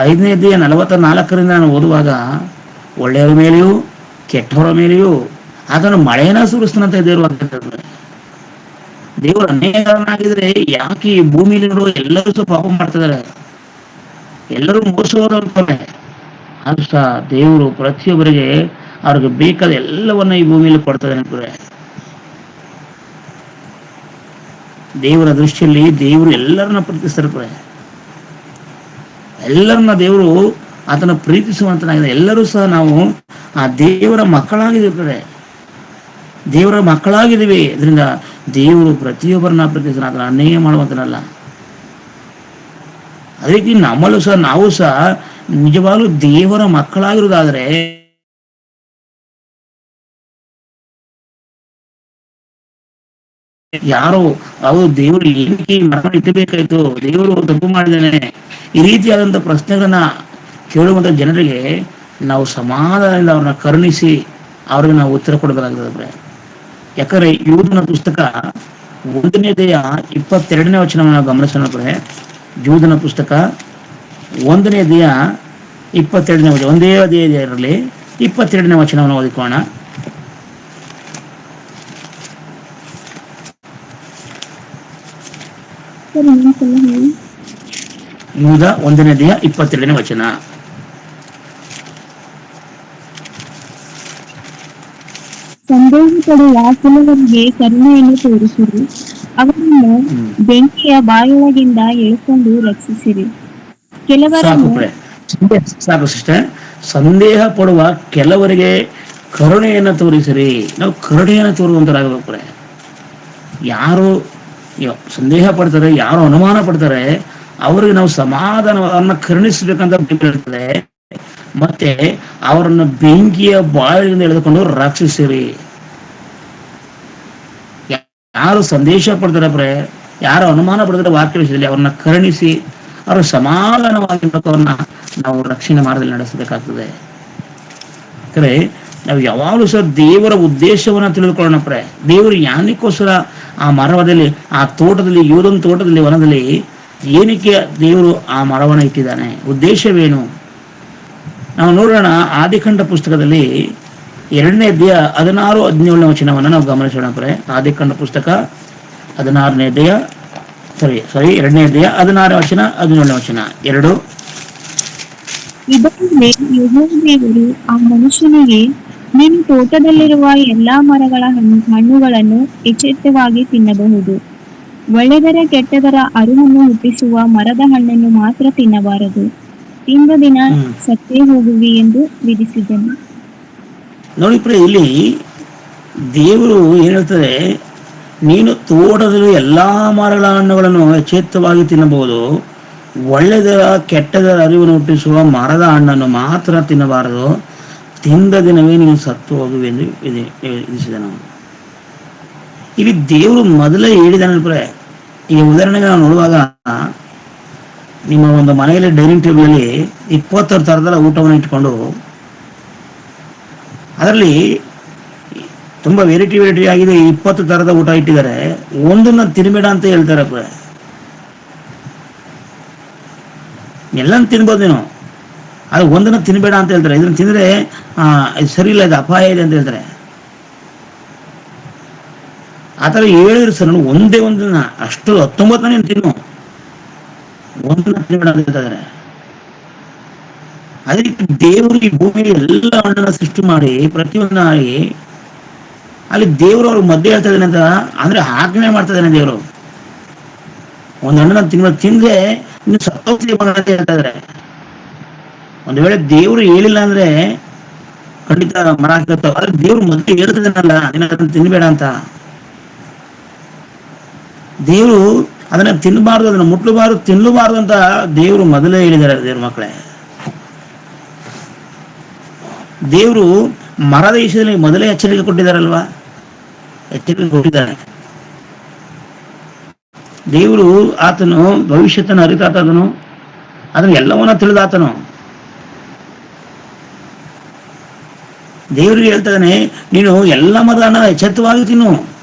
5ನೇ ಅಧ್ಯಾಯ 44ರಿಂದ ನಾನು ಓದುವಾಗ, ಒಳ್ಳೆಯವರ ಮೇಲೆಯೂ ಕೆಟ್ಟವರ ಮೇಲೆಯೂ ಅದನ್ನು ಮಳೆನ ಸುರಿಸ್ತಾನಂತ ದೇವರು. ದೇವರು ಅನ್ಯಾಯಕಾರನಾಗಿದ್ರೆ ಯಾಕೆ ಈ ಭೂಮಿಯಲ್ಲಿ ನೋಡುವ ಎಲ್ಲರೂ ಸಹ ಪಾಪ ಮಾಡ್ತಿದ್ದಾರೆ, ಎಲ್ಲರೂ ಮೋಸ ಹೋದವ್ರೆ. ಅದು ಸಹ ದೇವರು ಪ್ರತಿಯೊಬ್ಬರಿಗೆ ಅವ್ರಿಗೆ ಬೇಕಾದ ಎಲ್ಲವನ್ನ ಈ ಭೂಮಿಯಲ್ಲಿ ಕೊಡ್ತಾರೆ ಅನ್ಕೊಂಡ್ರೆ, ದೇವರ ದೃಷ್ಟಿಯಲ್ಲಿ ದೇವರು ಎಲ್ಲರನ್ನ ಪ್ರೀತಿಸ್ತಾರೆ. ಎಲ್ಲರನ್ನ ದೇವರು ಆತನ ಪ್ರೀತಿಸುವಂತನಾಗಿದೆ. ಎಲ್ಲರೂ ಸಹ ನಾವು ಆ ದೇವರ ಮಕ್ಕಳಾಗಿದ್ದೀವಿ. ದೇವರ ಮಕ್ಕಳಾಗಿದ್ದೀವಿ. ಇದರಿಂದ ದೇವರು ಪ್ರತಿಯೊಬ್ಬರನ್ನ ಪ್ರೀತಿಸ್ತಾನೆ, ಆತನ ಅನ್ಯಾಯ ಮಾಡುವಂತನಲ್ಲ. ಅದೇ ರೀತಿ ನಮ್ಮಲ್ಲೂ ಸಹ ನಾವು ಸಹ ನಿಜವಾಗ್ಲೂ ದೇವರ ಮಕ್ಕಳಾಗಿರೋದಾದ್ರೆ ಯಾರೋ ಅವರು ದೇವರು ಏನಕ್ಕೆ ಮರಣ ಇಟ್ಟಬೇಕಾಯ್ತು, ದೇವರು ತಪ್ಪು ಮಾಡಿದ್ದಾನೆ, ಈ ರೀತಿಯಾದಂಥ ಪ್ರಶ್ನೆಗಳನ್ನ ಕೇಳುವಂಥ ಜನರಿಗೆ ನಾವು ಸಮಾಧಾನದಿಂದ ಅವ್ರನ್ನ ಕರುಣಿಸಿ ಅವ್ರಿಗೆ ನಾವು ಉತ್ತರ ಕೊಡಬೇಕಾಗ್ತದೆ. ಯಾಕಂದ್ರೆ ಯೂದನ ಪುಸ್ತಕ 1ನೇ ಅಧ್ಯಾಯ 22ನೇ ವಚನವನ್ನು ನಾವು ಗಮನಿಸೋಣ. ಯೂದನ ಪುಸ್ತಕ 1ನೇ ಅಧ್ಯಾಯ 22ನೇ ವಚನ, ಒಂದೇ ಅಧ್ಯಾಯ ಇರಲಿ, 22ನೇ ವಚನವನ್ನು ಓದಿಕೋಣ. ಯೂದ 1ನೇ ಅಧ್ಯಾಯ 22ನೇ ವಚನ. ಸಂದೇಹಪಡುವ ಕೆಲವರಿಗೆ ಕರುಣೆಯನ್ನು ತೋರಿಸಿರಿ, ಅವರನ್ನು ಬೆಂಕಿಯ ಬಾಯೊಳಗಿಂದ ಎಳ್ಕೊಂಡು ರಕ್ಷಿಸಿರಿ. ಕೆಲವರನ್ನು ಸಾಕು ಸಿಸ್ಟರ್. ಸಂದೇಹ ಪಡುವ ಕೆಲವರಿಗೆ ಕರುಣೆಯನ್ನು ತೋರಿಸಿರಿ. ನಾವು ಕರುಣೆಯನ್ನು ತೋರುವಂತರಾಗಬೇಕು. ಯಾರು ಸಂದೇಹ ಪಡ್ತಾರೆ, ಯಾರು ಅನುಮಾನ ಪಡ್ತಾರೆ, ಅವರಿಗೆ ನಾವು ಸಮಾಧಾನವನ್ನು ಕರುಣಿಸಬೇಕಂತ ಇರ್ತದೆ. ಮತ್ತೆ ಅವರನ್ನು ಬೆಂಕಿಯ ಬಾಯಿಯಿಂದ ಎಳೆದುಕೊಂಡು ರಕ್ಷಿಸಿರಿ. ಯಾರು ಸಂದೇಶ ಪಡ್ತಾರೆ, ಯಾರು ಅನುಮಾನ ಪಡ್ತಾರೆ ವಾಕ್ಯ ವಿಷಯದಲ್ಲಿ, ಅವ್ರನ್ನ ಕರುಣಿಸಿ ಅವರು ಸಮಾಧಾನವಾಗಿ ಅವ್ರನ್ನ ನಾವು ರಕ್ಷಣೆ ಮಾರ್ಗದಲ್ಲಿ ನಡೆಸಬೇಕಾಗ್ತದೆ. ಯಾಕಂದ್ರೆ ನಾವು ಯಾವಾಗಲೂ ಸಹ ದೇವರ ಉದ್ದೇಶವನ್ನ ತಿಳಿದುಕೊಳ್ಳೋಣ. ದೇವರು ಯಾನಿಕ್ಕೋಸ್ಕರ ಆ ಮರದಲ್ಲಿ, ಆ ತೋಟದಲ್ಲಿ, ಯೂದನ ತೋಟದಲ್ಲಿ, ವನದಲ್ಲಿ ಏನಕ್ಕೆ ದೇವರು ಆ ಮರವನ್ನು ಇಟ್ಟಿದ್ದಾನೆ, ಉದ್ದೇಶವೇನು ನಾವು ನೋಡೋಣ. ಆದಿಕಾಂಡ ಪುಸ್ತಕದಲ್ಲಿ 2ನೇ ಅಧ್ಯಾಯ 16-17ನೇ ವಚನವನ್ನು ನಾವು ಗಮನಿಸೋಣ. ಆದಿಕಾಂಡ ಪುಸ್ತಕ 2ನೇ ಅಧ್ಯಾಯ 16ನೇ ವಚನ 17ನೇ ವಚನ 2. ಇದರಲ್ಲಿ ಯೆಹೋವ ದೇವರು ಆ ಮನುಷ್ಯನಿಗೆ, ನೀನು ತೋಟದಲ್ಲಿರುವ ಎಲ್ಲಾ ಮರಗಳ ಹಣ್ಣುಗಳನ್ನು ಎಚ್ಚೆತ್ತವಾಗಿ ತಿನ್ನಬಹುದು, ಒಳ್ಳೆದರ ಕೆಟ್ಟದರ ಅರಿವನ್ನು ಹುಟ್ಟಿಸುವ ಮರದ ಹಣ್ಣನ್ನು ಮಾತ್ರ ತಿನ್ನಬಾರದು, ತಿಂದ ದಿನ ಸತ್ತೇ ಹೋಗುವಿ ಎಂದು ವಿಧಿಸಿದನು. ನೋಡಿ ಇಲ್ಲಿ ದೇವರು ಏನ್ ಹೇಳ್ತಾರೆ, ನೀನು ತೋಟದಲ್ಲಿ ಎಲ್ಲಾ ಮರಗಳ ಹಣ್ಣುಗಳನ್ನು ಯಥೇಚ್ಛವಾಗಿ ತಿನ್ನಬಹುದು, ಒಳ್ಳೆಯದರ ಕೆಟ್ಟದರ ಅರಿವನ್ನು ಹುಟ್ಟಿಸುವ ಮರದ ಹಣ್ಣನ್ನು ಮಾತ್ರ ತಿನ್ನಬಾರದು, ತಿಂದ ದಿನವೇ ನೀನು ಸತ್ತು ಹೋಗುವೆಂದು ವಿಧಿಸಿದನು. ಇಲ್ಲಿ ದೇವರು ಮೊದಲೇ ಹೇಳಿದಾನೆ. ಈಗ ಉದಾಹರಣೆಗೆ ನಾವು ನೋಡುವಾಗ, ನಿಮ್ಮ ಒಂದು ಮನೆಯಲ್ಲಿ ಡೈನಿಂಗ್ ಟೇಬಲ್ ಅಲ್ಲಿ 26 ಥರದ ಊಟವನ್ನು ಇಟ್ಕೊಂಡು ಅದರಲ್ಲಿ ತುಂಬಾ ವೆರೈಟಿ ಆಗಿದೆ, 20 ಥರದ ಊಟ ಇಟ್ಟಿದ್ದಾರೆ, ಒಂದನ್ನ ತಿನ್ಬೇಡ ಅಂತ ಹೇಳ್ತಾರೆ. ಎಲ್ಲ ತಿನ್ಬೋದು ನೀನು, ಅದು ಒಂದನ್ನ ತಿನ್ಬೇಡ ಅಂತ ಹೇಳ್ತಾರೆ. ಇದನ್ನ ತಿಂದ್ರೆ ಇದು ಸರಿ ಇಲ್ಲ, ಇದು ಅಪಾಯ ಇದೆ ಅಂತ ಹೇಳ್ತಾರೆ. ಆ ಥರ ಹೇಳಿದ್ರು ಸರ್, ಒಂದೇ ಒಂದನ್ನ, ಅಷ್ಟು 19 ನೀನು ತಿನ್ನು, ಒಂದನ್ನ ತಿನ್ಬೇಡ ಅಂತ ಹೇಳ್ತಾರೆ. ಅದೇ ರೀತಿ ದೇವರು ಈ ಭೂಮಿಯಲ್ಲಿ ಎಲ್ಲ ಹಣ್ಣನ್ನ ಸೃಷ್ಟಿ ಮಾಡಿ ಪ್ರತಿಯೊಂದನ್ನ ಆಗಿ ಅಲ್ಲಿ ದೇವರು ಅವ್ರ ಮಧ್ಯೆ ಹೇಳ್ತಾ ಇದ್ದಾನೆ ಅಂತ, ಅಂದ್ರೆ ಆಜ್ಞೆ ಮಾಡ್ತಾ ಇದ್ದಾನೆ ದೇವರು. ಒಂದು ಹಣ್ಣನ್ನ ತಿಂದ್ರೆ ಇನ್ನು ಸತ್ತೋಗ್ತೀವಿ ಅಂತ ಹೇಳ್ತಾ ಇದಾರೆ. ಒಂದು ವೇಳೆ ದೇವರು ಹೇಳಿಲ್ಲ ಅಂದ್ರೆ ಖಂಡಿತ ಮರ ಹಾಕತ್ತ. ಆದ್ರೆ ದೇವ್ರು ಮಧ್ಯೆ ಹೇಳ್ತಿದ್ದಾನಲ್ಲ, ಅದನ್ನ ತಿನ್ಬೇಡ ಅಂತ. ದೇವರು ಅದನ್ನ ತಿನ್ನಬಾರ್ದು, ಅದನ್ನ ಮುಟ್ಲಬಾರ್ದು, ತಿನ್ನಬಾರ್ದು ಅಂತ ದೇವರು ಮೊದಲೇ ಹೇಳಿದ್ದಾರೆ. ದೇವ್ರ ಮಕ್ಕಳೇ, ದೇವರು ಮರದ ವಿಷಯದಲ್ಲಿ ಮೊದಲೇ ಎಚ್ಚರಿಕೆ ಕೊಟ್ಟಿದ್ದಾರಲ್ವಾ, ಎಚ್ಚರಿಕೆ ಕೊಟ್ಟಿದ್ದಾರೆ. ದೇವರು ಆತನು ಭವಿಷ್ಯತನ ಅರಿತಾತನು, ಅದನ್ನು ಎಲ್ಲವನ್ನ ತಿಳಿದಾತನು. ದೇವರಿಗೆ ಹೇಳ್ತಾನೆ, ನೀನು ಎಲ್ಲ ಮರದ ಹಣ್ಣ ಎಚ್ಚೆತ್ತವಾಗಿ ತಿನ್ನು,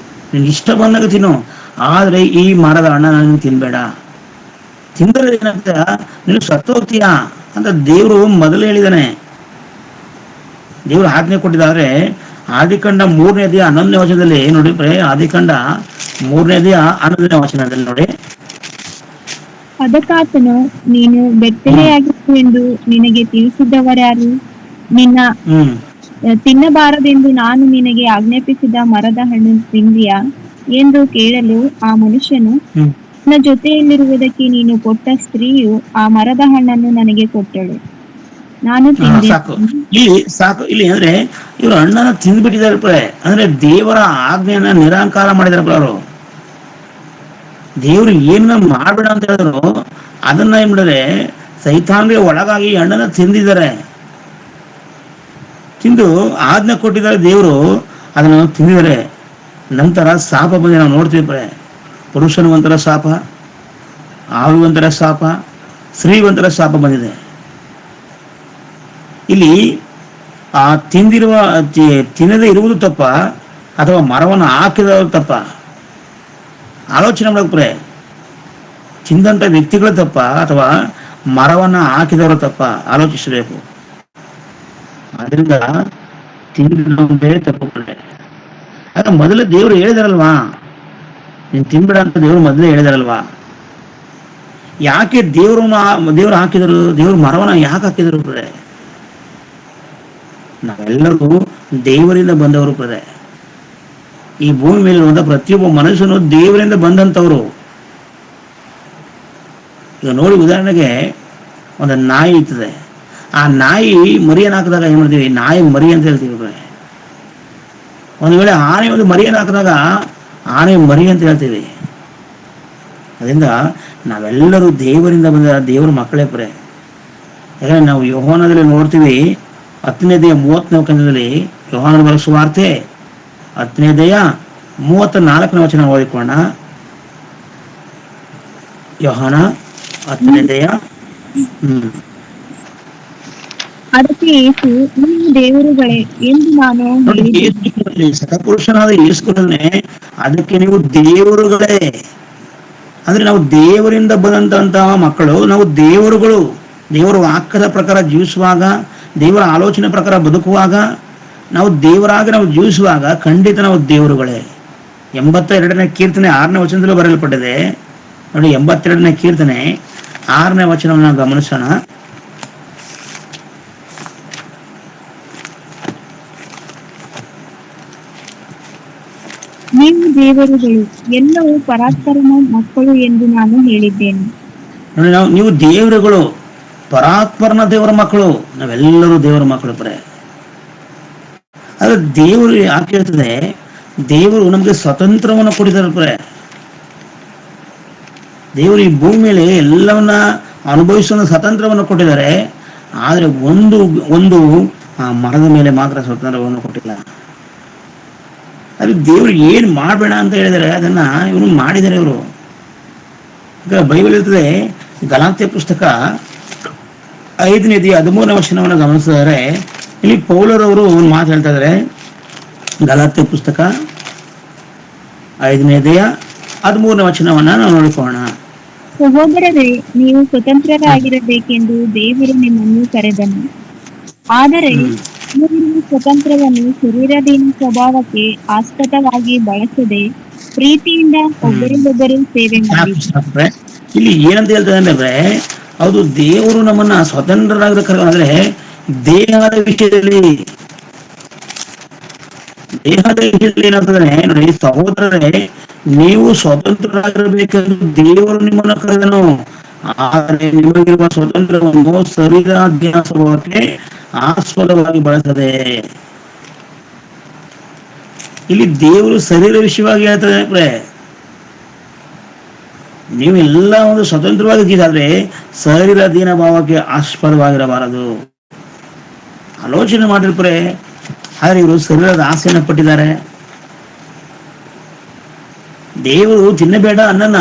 ನೀನು ಇಷ್ಟ ಬಂದಾಗ ತಿನ್ನು, ಆದ್ರೆ ಈ ಮರದ ಹಣ್ಣ ನೀನು ತಿನ್ಬೇಡ, ತಿಂದರೆ ಏನಾಗ್ತ ನೀನು ಸತ್ತು ಹೋಗ್ತೀಯಾ ಅಂತ ದೇವರು ಮೊದಲೇ ಹೇಳಿದಾನೆ. ದೇವರು ಆಜ್ಞೆ ಕೊಟ್ಟಿದ್ದಾರೆ. ಆದಿಕಾಂಡ 3ನೇ ಅಧ್ಯಾಯ 11ನೇ ವಚನದಲ್ಲಿ ನೋಡಿ, ಆದಿಕಾಂಡ 3ನೇ ಅಧ್ಯಾಯ 11ನೇ ವಚನದಲ್ಲಿ ನೋಡಿ. ಅದಕ್ಕಾತನು, ನೀನು ಬೆತ್ತಲೆಯಾಗಿತ್ತು ಎಂದು ನಿನಗೆ ತಿಳಿಸಿದವರ್ಯಾರು? ನಿನ್ನ ತಿನ್ನಬಾರದೆಂದು ನಾನು ನಿನಗೆ ಆಜ್ಞಾಪಿಸಿದ ಮರದ ಹಣ್ಣು ತಿಂದಿಯಾ ಎಂದು ಕೇಳಲು, ಆ ಮನುಷ್ಯನು, ನನ್ನ ಜೊತೆಯಲ್ಲಿರುವುದಕ್ಕೆ ನೀನು ಕೊಟ್ಟ ಸ್ತ್ರೀಯು ಆ ಮರದ ಹಣ್ಣನ್ನು ನನಗೆ ಕೊಟ್ಟಳು, ನಾನು ತಿಂದೆ. ಸಾಕು ಇಲ್ಲಿ ಅಂದ್ರೆ ಇವರು ಹಣ್ಣನ್ನ ತಿಂದ್ಬಿಟ್ಟಿದ್ದಾರೆ. ಅಂದ್ರೆ ದೇವರ ಆಜ್ಞೆಯನ್ನ ನಿರಾಕಾರ ಮಾಡಿದಾರಪ್ಪ ಅವರು. ದೇವ್ರು ಏನನ್ನ ಮಾಡ್ಬೇಡ ಅಂತ ಹೇಳಿದ್ರು ಅದನ್ನ ಏನ್ ಮಾಡಿದ್ರೆ ಸೈತಾನ್ಗೆ ಒಳಗಾಗಿ ಹಣ್ಣನ್ನ ತಿಂದಿದ್ದಾರೆ. ತಿಂದು ಆಜ್ಞೆ ಕೊಟ್ಟಿದ್ದಾರೆ ದೇವರು, ಅದನ್ನ ತಿಂದಿದ್ದಾರೆ. ನಂತರ ಶಾಪ ಬಂದು ನಾವು ನೋಡ್ತೀವಿ. ಪುರುಷನಿಗೊಂಥರ ಶಾಪ, ಆಳುವಂತರ ಶಾಪ, ಸ್ತ್ರೀಗೊಂಥರ ಶಾಪ ಬಂದಿದೆ. ಇಲ್ಲಿ ಆ ತಿನ್ನದೇ ಇರುವುದು ತಪ್ಪ ಅಥವಾ ಮರವನ್ನು ಹಾಕಿದವರು ತಪ್ಪ? ಆಲೋಚನೆ ಮಾಡಕ್ಕೆ. ತಿಂದಂತ ವ್ಯಕ್ತಿಗಳು ತಪ್ಪ ಅಥವಾ ಮರವನ್ನ ಹಾಕಿದವರು ತಪ್ಪ? ಆಲೋಚಿಸಬೇಕು. ಅದರಿಂದ ತಿಂದೇ ತಪ್ಪು. ಆಗ ಮೊದಲೇ ದೇವರು ಹೇಳಿದಾರಲ್ವಾ, ನೀನ್ ತಿನ್ಬೇಡ ಅಂತ ದೇವರು ಮೊದಲೇ ಹೇಳಿದಾರಲ್ವಾ. ಯಾಕೆ ದೇವರು ಹಾಕಿದರು? ದೇವರು ಮರವನ್ನ ಯಾಕೆ ಹಾಕಿದರು? ನಾವೆಲ್ಲರೂ ದೇವರಿಂದ ಬಂದವರು. ಈ ಭೂಮಿ ಮೇಲೆ ಇರುವಂತ ಪ್ರತಿಯೊಬ್ಬ ಮನುಷ್ಯನು ದೇವರಿಂದ ಬಂದಂತವ್ರು. ಈಗ ನೋಡಿ, ಉದಾಹರಣೆಗೆ ಒಂದು ನಾಯಿ ಇರ್ತದೆ. ಆ ನಾಯಿ ಮರಿಯನ್ನು ಹಾಕಿದಾಗ ಏನ್ ಮಾಡ್ತೀವಿ? ನಾಯಿ ಮರಿ ಅಂತ ಹೇಳ್ತೀವಿ. ಒಂದು ವೇಳೆ ಆನೆ ಒಂದು ಮರಿಯನ್ನು ಹಾಕಿದಾಗ ಆನೆ ಮರಿ ಅಂತ ಹೇಳ್ತೀವಿ. ಅದರಿಂದ ನಾವೆಲ್ಲರೂ ದೇವರಿಂದ ಬಂದ ದೇವರ ಮಕ್ಕಳೇ. ಯಾಕಂದ್ರೆ ನಾವು ಯೋಹಾನದಲ್ಲಿ ನೋಡ್ತೀವಿ, 10ನೇ ಅಧ್ಯಾಯ 30ನೇ ವಚನದಲ್ಲಿ, ಯೋಹಾನನ ಬರೆದ ಸುವಾರ್ತೆ 10ನೇ ಅಧ್ಯಾಯ 34ನೇ ವಚನ ಓದಿಕೊಂಡ. ಯೋಹಾನ 10ನೇ ಅಧ್ಯಾಯ. ಅದಕ್ಕೆ ಯೇಸು, ನೀವು ದೇವರುಗಳೇ ಎಂದು ನಾನು ಸಕಪುರುಷನಾದ ಯೇಸುನೇ, ಅದಕ್ಕೆ ನೀವು ದೇವರುಗಳೇ ಅಂದ್ರೆ ನಾವು ದೇವರಿಂದ ಬಂದಂತಹ ಮಕ್ಕಳು, ನಾವು ದೇವರುಗಳು. ದೇವರ ವಾಕ್ಯದ ಪ್ರಕಾರ ಜೀವಿಸುವಾಗ, ದೇವರ ಆಲೋಚನೆ ಪ್ರಕಾರ ಬದುಕುವಾಗ, ನಾವು ದೇವರಾಗಿ ನಾವು ಜೀವಿಸುವಾಗ ಖಂಡಿತ ನಾವು ದೇವರುಗಳೇ. 82ನೇ ಕೀರ್ತನೆ 6ನೇ ವಚನದಲ್ಲೂ ಬರೆಯಲ್ಪಟ್ಟಿದೆ ನೋಡಿ. 82ನೇ ಕೀರ್ತನೆ 6ನೇ ವಚನವನ್ನು ಗಮನಿಸೋಣ. ನೀವು ದೇವರುಗಳು, ಎಲ್ಲವೂ ಪರಾತ್ಪರನ ಮಕ್ಕಳು ಎಂದು ನಾನು ಹೇಳಿದ್ದೇನೆ. ನೋಡಿ, ನೀವು ದೇವರುಗಳು, ಪರಾತ್ಪರನ ದೇವರ ಮಕ್ಕಳು. ನಾವೆಲ್ಲರೂ ದೇವರ ಮಕ್ಕಳು. ಆದ್ರೆ ದೇವರು ಯಾಕೆ ಹೇಳ್ತದೆ? ದೇವರು ನಮಗೆ ಸ್ವತಂತ್ರವನ್ನು ಕೊಟ್ಟಿದ್ದಾರೆ. ದೇವರು ಈ ಭೂಮಿ ಮೇಲೆ ಎಲ್ಲವನ್ನ ಅನುಭವಿಸುವ ಸ್ವತಂತ್ರವನ್ನು ಕೊಟ್ಟಿದ್ದಾರೆ. ಆದರೆ ಒಂದು ಒಂದು ಆ ಮರದ ಮೇಲೆ ಮಾತ್ರ ಸ್ವತಂತ್ರವನ್ನು ಕೊಟ್ಟಿಲ್ಲ. ಅದು ದೇವರು ಏನು ಮಾಡಬೇಡ ಅಂತ ಹೇಳಿದರೆ ಅದನ್ನ ಇವನು ಮಾಡಿದ್ದಾರೆ ಇವರು. ಈಗ ಬೈಬಲ್ ಇರ್ತದೆ, ಗಲಾತ್ಯ ಪುಸ್ತಕ 5ನೇ ಅಧ್ಯಾಯ 13ನೇ ವಚನವನ್ನು ಗಮನಿಸಿದರೆ ಇಲ್ಲಿ ಪೌಲರವರು ಒಂದು ಮಾತು ಹೇಳ್ತಾ ಇದ್ದಾರೆ. ಗಲಾತ್ಯ ಪುಸ್ತಕ 5ನೇ ಅಧ್ಯಾಯ 13ನೇ ವಚನವನ್ನ ನಾವು ನೋಡಿಕೊಳ್ಳೋಣ. ಸಹೋದರರೇ, ನೀವು ಸ್ವತಂತ್ರರಾಗಿರಬೇಕೆಂದು ದೇವರು ನಿಮ್ಮನ್ನು ಕರೆದನು. ಆದರೆ ನೀವು ಸ್ವತಂತ್ರವನ್ನು ಶರೀರದೀನ ಸ್ವಭಾವಕ್ಕೆ ಆಸ್ಪದವಾಗಿ ಬಳಸದೆ ಪ್ರೀತಿಯಿಂದ ಒಬ್ಬರಿಗೊಬ್ಬರು ಸೇವೆ ಮಾಡಿ. ಇಲ್ಲಿ ಏನಂತ ಹೇಳ್ತಾರೆ ಅಂದ್ರೆ, ಹೌದು, ದೇವರು ನಮ್ಮನ್ನ ಸ್ವತಂತ್ರರಾಗಬೇಕಾದ್ರೆ ದೇಹದ ವಿಷಯದಲ್ಲಿ ಏನಾಗ್ತದೆ ನೋಡಿ ಸಹೋದರರೇ, ನೀವು ಸ್ವತಂತ್ರರಾಗಿರಬೇಕೆಂದು ದೇವರು ನಿಮ್ಮನ್ನು ಕರೆದನು. ಆದರೆ ನಿಮಗಿರುವ ಸ್ವತಂತ್ರವನ್ನು ಶರೀರಾಧ್ಯಾನ ಸ್ವಭಾವಕ್ಕೆ ಆಸ್ಪದವಾಗಿ ಬಳಸದೆ. ಇಲ್ಲಿ ದೇವರು ಶರೀರ ವಿಷಯವಾಗಿ ಹೇಳ್ತಾರೆ, ನೀವೆಲ್ಲ ಒಂದು ಸ್ವತಂತ್ರವಾಗಿದ್ದಾದ್ರೆ ಶರೀರಾಧೀನ ಭಾವಕ್ಕೆ ಆಸ್ಪದವಾಗಿರಬಾರದು. ಆಲೋಚನೆ ಮಾಡಿರ್ತಾರೆ. ಆದ್ರೆ ಇವರು ಶರೀರದ ಆಸೆಯನ್ನು ಪಟ್ಟಿದ್ದಾರೆ. ದೇವರು ತಿನ್ನಬೇಡ ಅನ್ನನ್ನ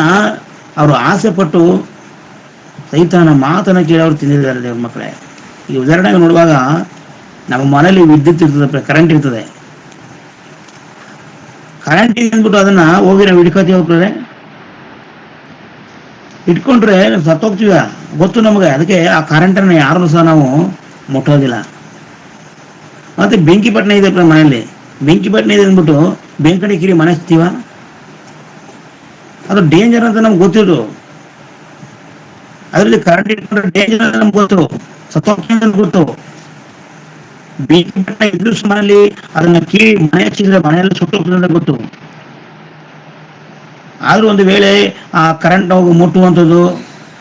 ಅವರು ಆಸೆ ಪಟ್ಟು ಸೈತಾನ ಮಾತನ್ನ ಕೇಳಿ ಅವರು ತಿಂದಿದ್ದಾರೆ ದೇವ್ರ ಮಕ್ಕಳೇ. ಈ ಉದಾಹರಣೆಗೆ ನೋಡುವಾಗ ನಮ್ಮ ಮನೇಲಿ ವಿದ್ಯುತ್ ಇರ್ತದೆ, ಕರೆಂಟ್ ಇರ್ತದೆ. ಕರೆಂಟ್ ಅಂದ್ಬಿಟ್ಟು ಅದನ್ನ ಹೋಗಿ ನಾವು ಹಿಡ್ಕೋತೀವಿ ಹೋಗ್ತದೆ. ಇಟ್ಕೊಂಡ್ರೆ ಸತ್ತೋಗ್ತೀವ ಗೊತ್ತು ನಮಗೆ. ಅದಕ್ಕೆ ಆ ಕರೆಂಟನ್ನು ಯಾರನ್ನು ಸಹ ನಾವು ಮುಟ್ಟೋದಿಲ್ಲ. ಮತ್ತೆ ಬೆಂಕಿ ಪಟ್ಟಣ ಇದೆ ಮನೆಯಲ್ಲಿ, ಬೆಂಕಿ ಪಟ್ಟಣ ಇದೆ ಅಂದ್ಬಿಟ್ಟು ಬೆಂಕಿ ಕಿರಿ ಮನೆ ಹಚ್ತೀವ? ಅದು ಡೇಂಜರ್ ಅಂತ ನಮ್ಗೆ ಗೊತ್ತಿರೋದು. ಅದರಲ್ಲಿ ಕರೆಂಟ್ ಇಟ್ಕೊಂಡ್ರೆ ಡೇಂಜರ್ ಅಂತ ನಮ್ಗೆ ಗೊತ್ತು, ಸತ್ತೋಗ್ತೀವಿ ಅಂತ ಗೊತ್ತು. ಬೆಂಕಿ ಪಟ್ಟಣ ಇದ್ರು ಮನೆಯಲ್ಲಿ ಅದನ್ನ ಕಿರಿ ಮನೆ ಹಚ್ಚಿದ್ರೆ ಮನೆಯಲ್ಲಿ ಸುಟ್ಟೋಗ್ತದೆ ಅಂತ ಗೊತ್ತು. ಆದ್ರೂ ಒಂದು ವೇಳೆ ಆ ಕರೆಂಟ್ ಹೋಗಿ ಮುಟ್ಟುವಂಥದ್ದು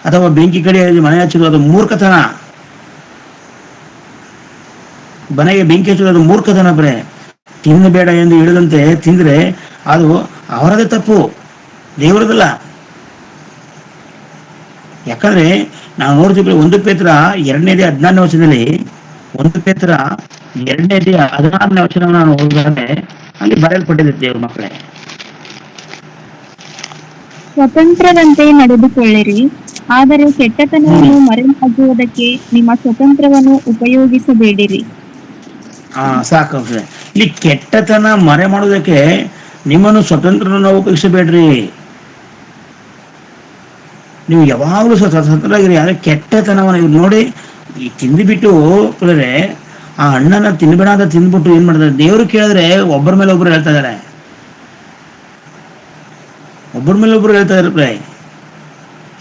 ಅಥವಾ ಬೆಂಕಿ ಕಡೆ ಮನೆ ಹಚ್ಚೋದು ಅದು ಮೂರ್ಖತನ. ಮನೆಗೆ ಬೆಂಕಿ ಹಚ್ಚೋದು ಅದು ಮೂರ್ಖತನ. ಬರೇ ತಿನ್ನಬೇಡ ಎಂದು ಹೇಳಿದಂತೆ ತಿಂದ್ರೆ ಅದು ಅವರದೇ ತಪ್ಪು, ದೇವರದಲ್ಲ. ಯಾಕಂದ್ರೆ ನಾವು ನೋಡ್ತೀವಿ 1 ಪೇತ್ರ 2ನೇ ಅಧ್ಯಾಯ 14ನೇ ವಚನದಲ್ಲಿ, 1 ಪೇತ್ರ 2ನೇ ಅಧ್ಯಾಯ 16ನೇ ವಚನವನ್ನು ನಾನು ಓದಿದರೆ ಅಲ್ಲಿ ಬರೆಯಲ್ಪಟ್ಟಿದೆ ದೇವ್ರ ಮಕ್ಕಳೇ, ಸ್ವತಂತ್ರರಂತೆ ನಡೆದುಕೊಳ್ಳಿರಿ, ಆದರೆ ಕೆಟ್ಟತನವನ್ನು ಮರೆಮಾಚುವುದಕ್ಕೆ ನಿಮ್ಮ ಸ್ವತಂತ್ರವನ್ನು ಉಪಯೋಗಿಸಬೇಡಿರಿ. ಸಾಕು. ಇಲ್ಲಿ ಕೆಟ್ಟತನ ಮರೆ ಮಾಡುವುದಕ್ಕೆ ನಿಮ್ಮನ್ನು ಸ್ವತಂತ್ರನ ಉಪಯೋಗಿಸಬೇಡ್ರಿ. ನೀವು ಯಾವಾಗಲೂ ಸ್ವತಂತ್ರರಾಗಿರಿ. ಆದ್ರೆ ಕೆಟ್ಟತನವನ್ನು ಇವ್ರು ನೋಡಿ ಈ ತಿಂದುಬಿಟ್ಟು ಕುಳಿದ್ರೆ ಆ ಹಣ್ಣನ್ನ ತಿನ್ಬೇಡ ಅಂತ ತಿಂದ್ಬಿಟ್ಟು ಏನ್ ಮಾಡ್ತಾರೆ, ದೇವರು ಕೇಳಿದ್ರೆ ಒಬ್ಬರ ಮೇಲೆ ಒಬ್ರು ಹೇಳ್ತಾ ಇದಾರೆ, ಒಬ್ಬರ ಮೇಲೆ ಒಬ್ರು ಹೇಳ್ತಾ ಇದ್ದಾರೆ.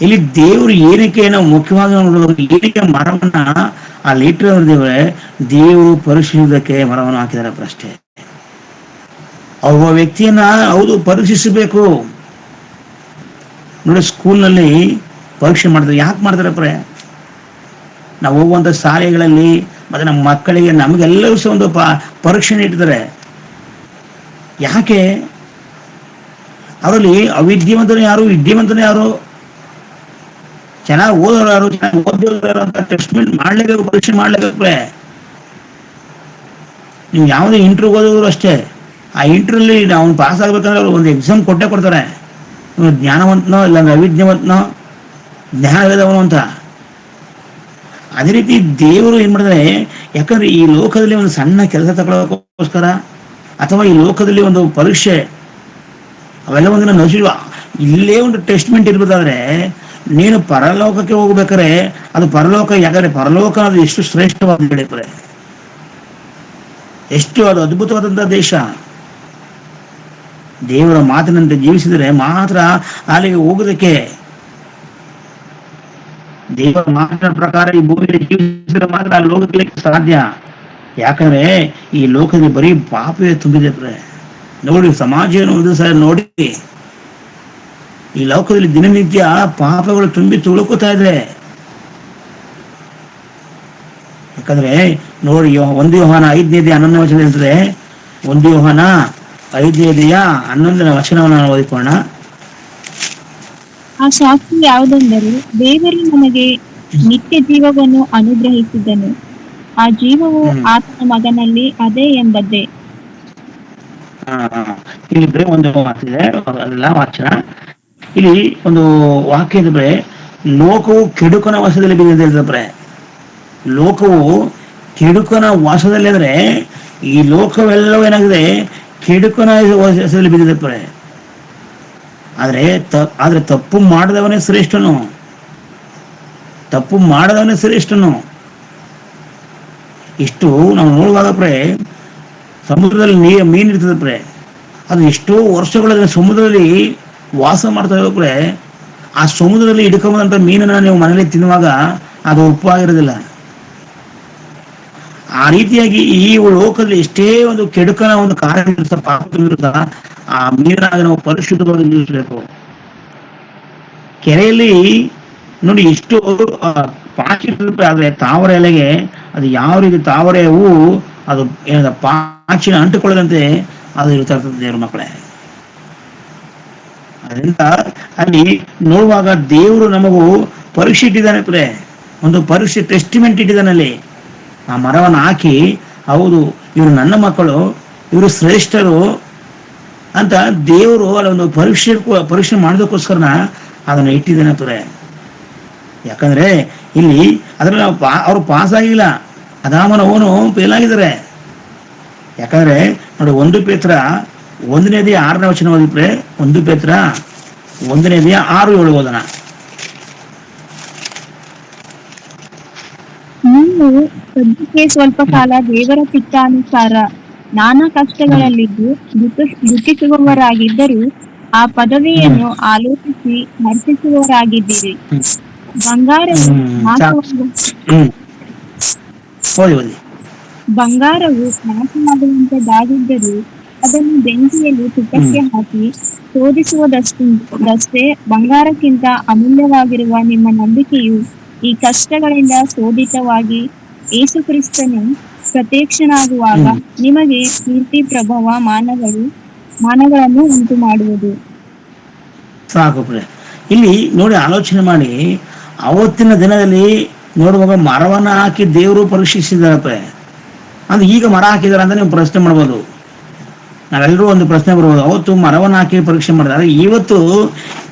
ಇಲ್ಲಿ ದೇವರು ಏನಕ್ಕೆ ನಾವು ಮುಖ್ಯವಾಗಿ ನೋಡೋದು, ಏನಕ್ಕೆ ಮರವನ್ನ ಅಲ್ಲಿ ಇಟ್ಟಿರೋದ್ರೆ ದೇವರು ಪರೀಕ್ಷಿಸುವುದಕ್ಕೆ ಮರವನ್ನು ಹಾಕಿದಾರೆ ಅಷ್ಟೇ. ಒಬ್ಬ ವ್ಯಕ್ತಿಯನ್ನ ಹೌದು ಪರೀಕ್ಷಿಸಬೇಕು ನೋಡಿ. ಸ್ಕೂಲ್ನಲ್ಲಿ ಪರೀಕ್ಷೆ ಮಾಡ್ತಾರೆ. ಯಾಕೆ ಮಾಡ್ತಾರೆ? ನಾವು ಹೋಗುವಂತ ಶಾಲೆಗಳಲ್ಲಿ ಮತ್ತೆ ನಮ್ಮ ಮಕ್ಕಳಿಗೆ ನಮಗೆಲ್ಲರೂ ಸಹ ಒಂದು ಪರೀಕ್ಷೆ ಇಟ್ಟಿದ್ದಾರೆ. ಯಾಕೆ? ಅವರಲ್ಲಿ ಅವಿದ್ಯಾವಂತನು ಯಾರು, ವಿದ್ಯಾವಂತನು ಯಾರು, ಚೆನ್ನಾಗಿ ಓದೋರು ಯಾರು, ಚೆನ್ನಾಗಿ ಓದೋರು ಯಾರು ಅಂತ ಟೆಸ್ಟ್ಮೆಂಟ್ ಮಾಡ್ಲೇಬೇಕು, ಪರೀಕ್ಷೆ ಮಾಡ್ಲೇಬೇಕು. ನೀವು ಯಾವುದೇ ಇಂಟರ್ವ್ಯೂ ಓದೋರು ಅಷ್ಟೇ, ಆ ಇಂಟರ್ವ್ಯೂಲಿ ನಾವು ಪಾಸ್ ಆಗ್ಬೇಕಂದ್ರೆ ಅವ್ರು ಒಂದು ಎಕ್ಸಾಮ್ ಕೊಟ್ಟೆ ಕೊಡ್ತಾರೆ. ಜ್ಞಾನವಂತನೋ ಇಲ್ಲಾಂದ್ರೆ ಅವಿದ್ಯಾವಂತನೋ, ಜ್ಞಾನ ಇಲ್ಲದವನು ಅಂತ. ಅದೇ ರೀತಿ ದೇವರು ಏನ್ ಮಾಡಿದ್ರೆ, ಯಾಕಂದ್ರೆ ಈ ಲೋಕದಲ್ಲಿ ಒಂದು ಸಣ್ಣ ಕೆಲಸ ತಗೊಳ್ಳೋಕ್ಕೋಸ್ಕರ ಅಥವಾ ಈ ಲೋಕದಲ್ಲಿ ಒಂದು ಪರೀಕ್ಷೆ ಅವೆಲ್ಲ ಒಂದಿನ ನಶಿರುವ ಇಲ್ಲೇ ಒಂದು ಟೆಸ್ಟ್ಮೆಂಟ್ ಇರ್ಬೇಕಾದ್ರೆ ನೀನು ಪರಲೋಕಕ್ಕೆ ಹೋಗ್ಬೇಕಾರೆ ಅದು ಪರಲೋಕ. ಯಾಕಂದ್ರೆ ಪರಲೋಕ ಅದು ಎಷ್ಟು ಶ್ರೇಷ್ಠವಾದ ಬೆಳೆಯುತ್ತದೆ, ಎಷ್ಟು ಅದು ಅದ್ಭುತವಾದಂತಹ ದೇಶ. ದೇವರ ಮಾತಿನಂತೆ ಜೀವಿಸಿದರೆ ಮಾತ್ರ ಅಲ್ಲಿಗೆ ಹೋಗೋದಕ್ಕೆ, ದೇವರ ಮಾತಿನ ಪ್ರಕಾರ ಈ ಭೂಮಿಯಲ್ಲಿ ಜೀವಿಸಿದ್ರೆ ಮಾತ್ರ ಅಲ್ಲಿ ಹೋಗಲಿಕ್ಕೆ ಸಾಧ್ಯ. ಯಾಕಂದ್ರೆ ಈ ಲೋಕದಲ್ಲಿ ಬರೀ ಪಾಪವೇ ತುಂಬಿದೆ. ನೋಡಿ ಸಮಾಜ ಒಂದು ಸಹ ನೋಡಿ, ಈ ಲೋಕದಲ್ಲಿ ದಿನನಿತ್ಯ ಪಾಪಗಳು ತುಂಬಿ ತುಳುಕುತ್ತಾ ಇದೆ. ಯಾಕಂದ್ರೆ ನೋಡಿ 1 ಯೋಹಾನ 5ನೇ ಅಧ್ಯಾಯ 11ನೇ ವಚನ ಇರ್ತದೆ. 1 ಯೋಹಾನ 5ನೇದೆಯ 11ನೇ ವಚನವನ್ನು ನಾವು ಓದಿಕೊಳ್ಳೋಣ. ಆ ಸಾಕ್ಷಿ ಯಾವುದೆಂದರೆ, ದೇವರು ನಮಗೆ ನಿತ್ಯ ಜೀವವನ್ನು ಅನುಗ್ರಹಿಸಿದನು. ಆ ಜೀವವು ಹ್ಮ್ ಆತನ ಮಗನಲ್ಲಿ ಅದೇ ಎಂಬುದೇ. ಹಾ, ಇಲ್ಲಿ ಬರೀ ಒಂದು ಮಾತಿದೆ, ಎಲ್ಲ ವಾಚನ. ಇಲ್ಲಿ ಒಂದು ವಾಕ್ಯದ ಬರೆ, ಲೋಕವು ಕೆಡುಕನ ವಶದಲ್ಲಿ ಬಿದ್ದಿದೆ ಬರೆ. ಲೋಕವು ಕೆಡುಕನ ವಾಸದಲ್ಲಿ ಅಂದ್ರೆ ಈ ಲೋಕವೆಲ್ಲವೂ ಏನಾಗಿದೆ, ಕೆಡುಕನ ವಶದಲ್ಲಿ ಬಿದ್ದಿದೆ ಬರೆ. ಆದ್ರೆ ತಪ್ಪು ಮಾಡದವನೇ ಶ್ರೇಷ್ಠನು. ತಪ್ಪು ಮಾಡದವನೇ ಶ್ರೇಷ್ಠನು. ಇಷ್ಟು ನಾವು ನೋಡುವಾಗ ಪ್ರೇ, ಸಮುದ್ರದಲ್ಲಿ ಮೀನು ಇರ್ತದೆ ಪ್ರೇ, ಅದು ಎಷ್ಟೋ ವರ್ಷಗಳ ಸಮುದ್ರದಲ್ಲಿ ವಾಸ ಮಾಡ್ತಾ ಪ್ರೇ, ಆ ಸಮುದ್ರದಲ್ಲಿ ಹಿಡ್ಕೊಂಬಂತ ಮೀನನ್ನ ನೀವು ಮನೇಲಿ ತಿನ್ನುವಾಗ ಅದು ಉಪ್ಪಾಗಿರೋದಿಲ್ಲ. ಆ ರೀತಿಯಾಗಿ ಈ ಲೋಕದಲ್ಲಿ ಎಷ್ಟೇ ಒಂದು ಕೆಡುಕನ ಒಂದು ಕಾರ್ಯ ಪಾಪ, ಆ ನೀರಾಗ ನಾವು ಪರಿಶುದ್ಧವಾಗಿ ನಿಲ್ಲಿಸಬೇಕು. ಕೆರೆಯಲ್ಲಿ ನೋಡಿ ಎಷ್ಟು ಪಾಚಿ ಇರ್ತದೆ, ಆದ್ರೆ ತಾವರೆ ಎಲೆಗೆ ಅದು ಯಾವ ರೀತಿ ತಾವರೆ ಹೂವು ಅದು ಏನದ ಪಾಚಿನ ಅಂಟುಕೊಳ್ಳದಂತೆ ಅದು ಇರ್ತಾ ಇರ್ತದೆ ದೇವ್ರ ಮಕ್ಕಳೇ. ಅದರಿಂದ ಅಲ್ಲಿ ನೋಡುವಾಗ ದೇವರು ನಮಗೂ ಪರೀಕ್ಷೆ ಇಟ್ಟಿದ್ದಾನೆ ಪ್ರೆ, ಒಂದು ಪರೀಕ್ಷೆ ಟೆಸ್ಟಿಮೆಂಟ್ ಇಟ್ಟಿದ್ದಾನೆ ಅಲ್ಲಿ. ಆ ಮರವನ್ನು ಹಾಕಿ, ಹೌದು ಇವರು ನನ್ನ ಮಕ್ಕಳು, ಇವರು ಶ್ರೇಷ್ಠರು ಅಂತ ದೇವರು ಅಲ್ಲೊಂದು ಪರೀಕ್ಷೆ ಮಾಡೋದಕ್ಕೋಸ್ಕರನ ಅದನ್ನು ಇಟ್ಟಿದ್ದಾನೆ ಪ್ರೆ. ಯಾಕಂದ್ರೆ ಇಲ್ಲಿ ಅದ್ರಲ್ಲಿ ಅವ್ರು ಪಾಸ್ ಆಗಿಲ್ಲ, ಅದಾಮನ ಅವನು ಫೇಲ್ ಆಗಿದ್ದಾರೆ. ಯಾಕಂದ್ರೆ ನೋಡಿ, 1 ಪೇತ್ರ 1ನೇದೆಯ 6ನೇ ವಚನ ಓದಿಪ್ರೆ. 1 ಪೇತ್ರ 1ನೇದೆಯ 6-7 ಓದೋಣ. ನೀವು ಸದ್ಯಕ್ಕೆ ಸ್ವಲ್ಪ ಕಾಲ ದೇವರ ಚಿತ್ತಾನುಸಾರ ನಾನಾ ಕಷ್ಟಗಳಲ್ಲಿದ್ದು ದುಃಖಿಸುವವರಾಗಿದ್ದರೂ ಆ ಪದವಿಯನ್ನು ಆಲೋಚಿಸಿ ಹರ್ಷಿಸುವವರಾಗಿದ್ದೀರಿ. ಬಂಗಾರವು ಬಂಗಾರವು ನಾಶವಾಗುವಂತದ್ದಾಗಿದ್ದರೂ ಅದನ್ನು ಬೆಂಕಿಯಲ್ಲಿ ತುಪ್ಪಕ್ಕೆ ಹಾಕಿ ಶೋಧಿಸುವುದಷ್ಟೇ ಬಂಗಾರಕ್ಕಿಂತ ಅಮೂಲ್ಯವಾಗಿರುವ ನಿಮ್ಮ ನಂಬಿಕೆಯು ಈ ಕಷ್ಟಗಳಿಂದ ಶೋಧಿತವಾಗಿ ಯೇಸು ಕ್ರಿಸ್ತನು ಪ್ರತ್ಯಕ್ಷನಾಗುವಾಗ ನಿಮಗೆ ಕೀರ್ತಿ, ಪ್ರಭಾವ, ಮಾನಗಳನ್ನು ಉಂಟು ಮಾಡುವುದು. ಸಾಕು. ಇಲ್ಲಿ ನೋಡಿ, ಆಲೋಚನೆ ಮಾಡಿ, ಅವತ್ತಿನ ದಿನದಲ್ಲಿ ನೋಡುವಾಗ ಮರವನ್ನ ಹಾಕಿ ದೇವರು ಪರೀಕ್ಷಿಸಿದಾರಪ್ಪ. ಅಂದ್ರೆ ಈಗ ಮರ ಹಾಕಿದಾರ ಅಂತ ನೀವು ಪ್ರಶ್ನೆ ಮಾಡ್ಬೋದು. ನಾವೆಲ್ಲರೂ ಒಂದು ಪ್ರಶ್ನೆ ಬರ್ಬೋದು, ಅವತ್ತು ಮರವನ್ನ ಹಾಕಿ ಪರೀಕ್ಷೆ ಮಾಡಿದಾರೆ, ಇವತ್ತು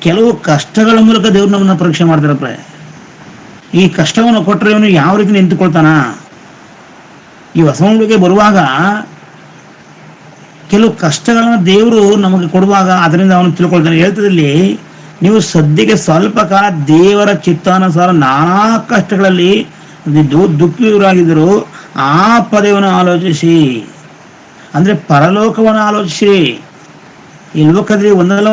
ಕೆಲವು ಕಷ್ಟಗಳ ಮೂಲಕ ದೇವ್ರು ನಮ್ಮನ್ನ ಪರೀಕ್ಷೆ ಮಾಡ್ತಾರಪ್ಪ. ಈ ಕಷ್ಟವನ್ನು ಕೊಟ್ಟರೆ ಇವನು ಯಾವ ರೀತಿ ನಿಂತುಕೊಳ್ತಾನ? ಈ ಹೊಸವಳಿಗೆ ಬರುವಾಗ ಕೆಲವು ಕಷ್ಟಗಳನ್ನ ದೇವರು ನಮಗೆ ಕೊಡುವಾಗ ಅದರಿಂದ ಅವನು ತಿಳ್ಕೊಳ್ತಾನೆ. ಹೇಳ್ತದಲ್ಲಿ, ನೀವು ಸದ್ಯಕ್ಕೆ ಸ್ವಲ್ಪ ಕಾಲ ದೇವರ ಚಿತ್ತಾನುಸಾರ ನಾನಾ ಕಷ್ಟಗಳಲ್ಲಿ ದುಃಖಿತರಾಗಿದ್ದರು ಆ ಪದವನ್ನು ಆಲೋಚಿಸಿ, ಅಂದ್ರೆ ಪರಲೋಕವನ್ನು ಆಲೋಚಿಸಿ. ಈ ಲೋಕದಲ್ಲಿ ಒಂದಲ್ಲ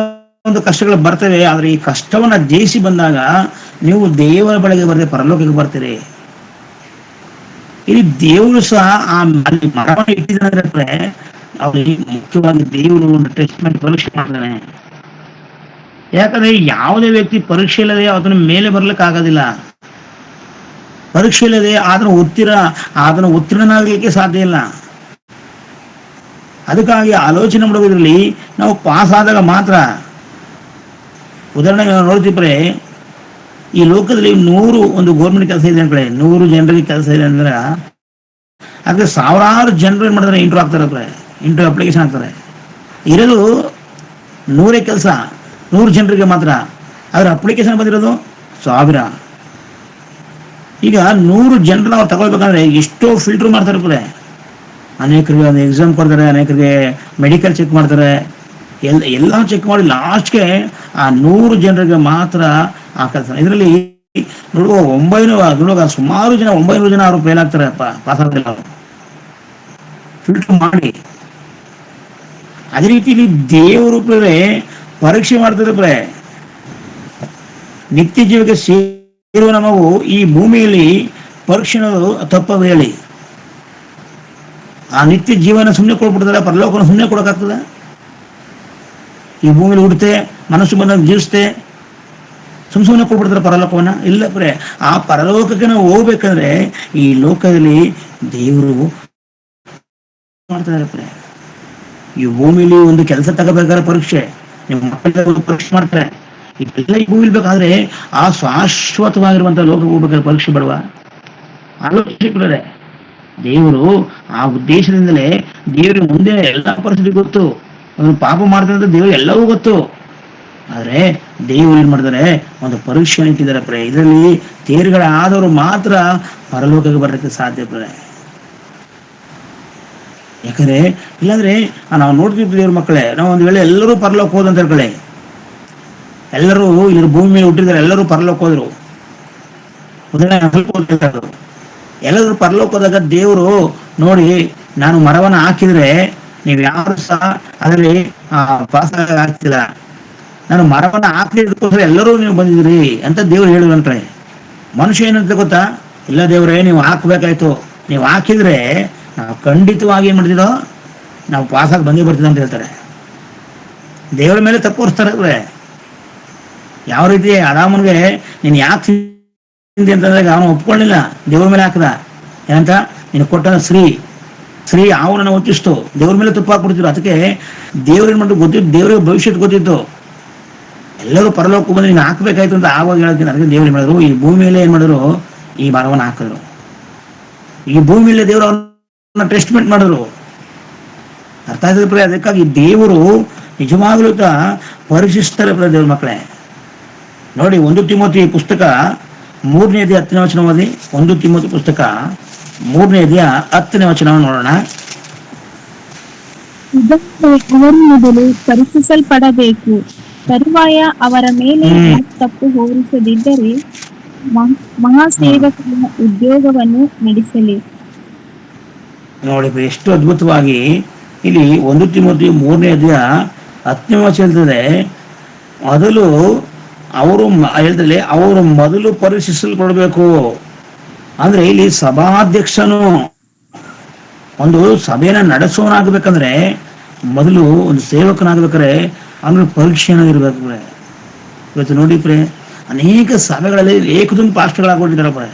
ಒಂದು ಕಷ್ಟಗಳು ಬರ್ತವೆ, ಆದ್ರೆ ಈ ಕಷ್ಟವನ್ನ ಜಯಿಸಿ ಬಂದಾಗ ನೀವು ದೇವರ ಬಳಿಗೆ ಬರದೆ ಪರಲೋಕಕ್ಕೆ ಬರ್ತೀರಿ. ಇಲ್ಲಿ ದೇವರು ಸಹ ಅಲ್ಲಿ ಮರವನ್ನು ಇಟ್ಟಿದ್ರೆ ಅವ್ರಿಗೆ ಮುಖ್ಯವಾಗಿ ದೇವರು ಒಂದು ಟೆಸ್ಟ್ಮೆಂಟ್ ಪರೀಕ್ಷೆ ಮಾಡ್ತಾನೆ. ಯಾಕಂದ್ರೆ ಯಾವುದೇ ವ್ಯಕ್ತಿ ಪರೀಕ್ಷೆ ಇಲ್ಲದೆ ಅದನ್ನ ಮೇಲೆ ಬರ್ಲಿಕ್ಕೆ ಆಗೋದಿಲ್ಲ. ಪರೀಕ್ಷೆ ಇಲ್ಲದೆ ಅದನ್ನು ಉತ್ತೀರ್ಣನಾಗಲಿಕ್ಕೆ ಸಾಧ್ಯ ಇಲ್ಲ. ಅದಕ್ಕಾಗಿ ಆಲೋಚನೆ ಮಾಡೋದ್ರಲ್ಲಿ ನಾವು ಪಾಸ್ ಆದಾಗ ಮಾತ್ರ. ಉದಾಹರಣೆಗೆ ನಾವು ನೋಡ್ತಿದ್ರೆ, ಈ ಲೋಕದಲ್ಲಿ 100 ಒಂದು ಗೌರ್ಮೆಂಟ್ ಕೆಲಸ ಇದೆ ಅಂದ್ರೆ 100 ಜನರಿಗೆ ಕೆಲಸ ಇದೆ ಅಂದ್ರೆ ಅದಕ್ಕೆ ಸಾವಿರಾರು ಜನರು ಏನ್ ಮಾಡ್ತಾರೆ, ಇಂಟರ್ವ್ಯೂ ಆಗ್ತಾರೆ, ಇಂಟರ್ವ್ಯೂ ಅಪ್ಲಿಕೇಶನ್ ಹಾಕ್ತಾರೆ. ಇರೋದು 100 ಕೆಲಸ 100 ಜನರಿಗೆ ಮಾತ್ರ, ಅದ್ರ ಅಪ್ಲಿಕೇಶನ್ ಬಂದಿರೋದು 1000. ಈಗ 100 ಜನರನ್ನ ಅವ್ರು ತಗೊಳ್ಬೇಕಂದ್ರೆ ಎಷ್ಟೋ ಫಿಲ್ಟರ್ ಮಾಡ್ತಾರೆ. ಅನೇಕರಿಗೆ ಒಂದು ಎಕ್ಸಾಮ್ ಕೊಡ್ತಾರೆ, ಅನೇಕರಿಗೆ ಮೆಡಿಕಲ್ ಚೆಕ್ ಮಾಡ್ತಾರೆ, ಎಲ್ಲ ಚೆಕ್ ಮಾಡಿ ಲಾಸ್ಟ್ಗೆ ಆ 100 ಜನರಿಗೆ ಮಾತ್ರ ಆ ಕೆಲಸ. ಇದರಲ್ಲಿ ನೋಡುವ 900 ಸುಮಾರು ಜನ 900 ಜನ ಅವರು ಫೇಲ್ ಆಗ್ತಾರೆ, ಪಾಸ್ ಆಗ್ತಿಲ್ಲ ಅವರು, ಫಿಲ್ಟರ್ ಮಾಡಿ. ಅದೇ ರೀತಿಯಲ್ಲಿ ದೇವರು ಪರೀಕ್ಷೆ ಮಾಡ್ತಾರೆ. ನಿತ್ಯ ಜೀವಕ್ಕೆ ಸೇರುವ ನಮಗೂ ಈ ಭೂಮಿಯಲ್ಲಿ ಪರೀಕ್ಷೆ ತಪ್ಪದು ಹೇಳಿ. ಆ ನಿತ್ಯ ಜೀವನ ಸುಮ್ಮನೆ ಕೊಡ್ಬಿಡ್ತಾರೆ, ಪರಲೋಕನ ಸುಮ್ಮನೆ ಕೊಡೋಕ್ಕಾಗ್ತದ? ಈ ಭೂಮಿಲಿ ಹುಡ್ತೆ, ಮನಸ್ಸು ಬಂದಾಗ ಜೀವಿಸ್ತೆ, ಸುಮ್ಮನೆ ಕೊಡ್ಬಿಡ್ತಾರೆ ಪರಲೋಕವನ್ನ? ಇಲ್ಲ ಪ್ರೇ, ಆ ಪರಲೋಕಕ್ಕೆ ನಾವು ಹೋಗ್ಬೇಕಂದ್ರೆ ಈ ಲೋಕದಲ್ಲಿ ದೇವರು ಮಾಡ್ತಾರೆ ಪ್ರೇ. ಈ ಭೂಮಿಲಿ ಒಂದು ಕೆಲಸ ತಗೋಬೇಕಾದ್ರೆ ಪರೀಕ್ಷೆ, ನಿಮ್ಮ ಮಕ್ಕಳಿಗೆ ಒಂದು ಪರೀಕ್ಷೆ ಮಾಡ್ತಾರೆ. ಇದೆಲ್ಲ ಈ ಭೂಮಿಲಿ ಬೇಕಾದ್ರೆ ಆ ಶಾಶ್ವತವಾಗಿರುವಂತಹ ಲೋಕ ಹೋಗ್ಬೇಕಾದ್ರೆ ಪರೀಕ್ಷೆ ಬೇಡವಾ? ಆಲೋಚಿಸಿಕೊಳ್ಳದೆ ದೇವರು ಆ ಉದ್ದೇಶದಿಂದಲೇ ದೇವರಿಗೆ ಮುಂದೆ ಎಲ್ಲ ಪರಿಸ್ಥಿತಿ ಗೊತ್ತು. ಅವನು ಪಾಪ ಮಾಡ್ತಾನೆ ಅಂತ ದೇವರು ಎಲ್ಲವೂ ಗೊತ್ತು. ಆದ್ರೆ ದೇವರು ಏನ್ ಮಾಡ್ತಾರೆ, ಒಂದು ಪರೀಕ್ಷೆ ಇಟ್ಟಿದ್ದಾರೆ ಪ್ರೇ. ಇದರಲ್ಲಿ ತೇರುಗಳಾದವರು ಮಾತ್ರ ಪರಲೋಕಕ್ಕೆ ಬರಲಿಕ್ಕೆ ಸಾಧ್ಯ ಪ್ರೇ. ಯಾಕಂದ್ರೆ ಇಲ್ಲಾಂದ್ರೆ ನಾವು ನೋಡ್ತಿದ್ವಿ ದೇವ್ರ ಮಕ್ಕಳೇ, ನಾವು ಒಂದು ವೇಳೆ ಎಲ್ಲರೂ ಪರಲೋಕ ಹೋದಂತ ಹೇಳ್ಕೊಳ್ಳಿ, ಎಲ್ಲರೂ ಇಲ್ಲಿ ಭೂಮಿ ಮೇಲೆ ಹುಟ್ಟಿದ್ದಾರೆ, ಎಲ್ಲರೂ ಪರಲೋಕ ಹೋದ್ರು, ಎಲ್ಲರೂ ಪರಲೋಕ ಹೋದಾಗ ದೇವರು ನೋಡಿ, ನಾನು ಮರವನ್ನ ಹಾಕಿದ್ರೆ ನೀವು ಯಾರು ಸಹ ಅದರಲ್ಲಿ ಪಾಸ ಆಗ್ತಿಲ್ಲ, ನಾನು ಮರವನ್ನ ಹಾಕಿದ್ರೆ ಎಲ್ಲರೂ ನೀವು ಬಂದಿದ್ರಿ ಅಂತ ದೇವ್ರು ಹೇಳಿದ್ರಂತೆ. ಮನುಷ್ಯ ಏನಂತ ಗೊತ್ತಾ, ಇಲ್ಲ ದೇವ್ರೇ ನೀವು ಹಾಕ್ಬೇಕಾಯ್ತು, ನೀವು ಹಾಕಿದ್ರೆ ನಾವು ಖಂಡಿತವಾಗಿ ಏನ್ ಮಾಡ್ತಿದ್ದೋ ನಾವು ಪಾಸಾಗಿ ಬಂದೇ ಬರ್ತಿದ್ದ ಅಂತ ಹೇಳ್ತಾರೆ. ದೇವರ ಮೇಲೆ ತಪ್ಪು ಹೊರಿಸ್ತಾರೆ. ಯಾವ ರೀತಿ ಆದಾಮನಿಗೆ ನೀನು ಯಾಕೆ ಅಂತಂದಾಗ ಅವನು ಒಪ್ಕೊಳ್ಳಿಲ್ಲ, ದೇವ್ರ ಮೇಲೆ ಹಾಕದ. ಏನಂತ, ನೀನು ಕೊಟ್ಟ ಸ್ತ್ರೀ ಅವನನ್ನು ಒತ್ತಿಷ್ಟು ದೇವ್ರ ಮೇಲೆ ತುಪ್ಪ ಹಾಕ್ಬಿಡ್ತಿದ್ರು. ಅದಕ್ಕೆ ದೇವ್ರ ಏನ್ ಮಾಡಿದ್ರು ಗೊತ್ತಿತ್ತು, ದೇವ್ರಿಗೆ ಭವಿಷ್ಯತ್ ಗೊತ್ತಿತ್ತು, ಎಲ್ಲರೂ ಪರಲೋಕ ಬಂದು ನೀನು ಹಾಕ್ಬೇಕಾಯ್ತು ಅಂತ ಆವಾಗ ಹೇಳ್ತೀನಿ. ಅದಕ್ಕೆ ದೇವ್ರು ಏನ್ ಮಾಡಿದ್ರು, ಈ ಭೂಮಿಯಲ್ಲೇ ಏನ್ ಮಾಡಿದ್ರು, ಈ ಮರವನ್ನು ಹಾಕಿದ್ರು. ಈ ಭೂಮಿಯಲ್ಲೇ ದೇವರು ಅವ್ರನ್ನ ಟೆಸ್ಟ್ಮೆಂಟ್ ಮಾಡಿದ್ರು. ಅರ್ಥ ಆಯ್ತದೆ. ಅದಕ್ಕಾಗಿ ದೇವರು ನಿಜವಾಗ್ಲೂ ಪರೀಕ್ಷಿಸ್ತಾರೆ ದೇವ್ರ ಮಕ್ಕಳೇ. ನೋಡಿ, 1 ತಿಮೋತಿ ಪುಸ್ತಕ 3ನೇ ಅಧ್ಯಾಯ 10ನೇ ವಚನ ಓದಿ. 1 ತಿಮೋತಿ ಪುಸ್ತಕ 3ನೇ ಅಧ್ಯಾಯ 10ನೇ ವಚನವನ್ನು ನೋಡೋಣ. ಅವರು ಮೊದಲು ಪರೀಕ್ಷಿಸಲ್ಪಡಬೇಕು, ತರುವಾಯ ಅವರ ಮೇಲೆ ತಪ್ಪು ಹೊರಿಸದಿದ್ದರೆ ಮಹಾಸೇವಕನ ಉದ್ಯೋಗವನ್ನು ನಡೆಸಲಿ. ನೋಡಿ ಎಷ್ಟು ಅದ್ಭುತವಾಗಿ ಇಲ್ಲಿ 1 ತಿಮೋತಿ 3ನೇ ಅಧ್ಯಾಯ 10ನೇ ವಚನ ಹೇಳ್ತದೆ, ಮೊದಲು ಅವರು ಮೊದಲು ಪರೀಕ್ಷಿಸಲ್ಪಡಬೇಕು. ಅಂದ್ರೆ ಇಲ್ಲಿ ಸಭಾಧ್ಯಕ್ಷನು ಒಂದು ಸಭೆಯನ್ನ ನಡೆಸೋನಾಗಬೇಕಂದ್ರೆ, ಮೊದಲು ಒಂದು ಸೇವಕನಾಗಬೇಕಾದ್ರೆ ಅವನು ಪರೀಕ್ಷೆನ ಇರ್ಬೇಕು. ಇವತ್ತು ನೋಡಿ ಪ್ರೇ, ಅನೇಕ ಸಭೆಗಳಲ್ಲಿ ಏಕದೊಂದು ಪಾಸ್ಟರ್ಗಳಾಗ್ಬಿಟ್ಟಿದ್ದಾರಪ್ಪ.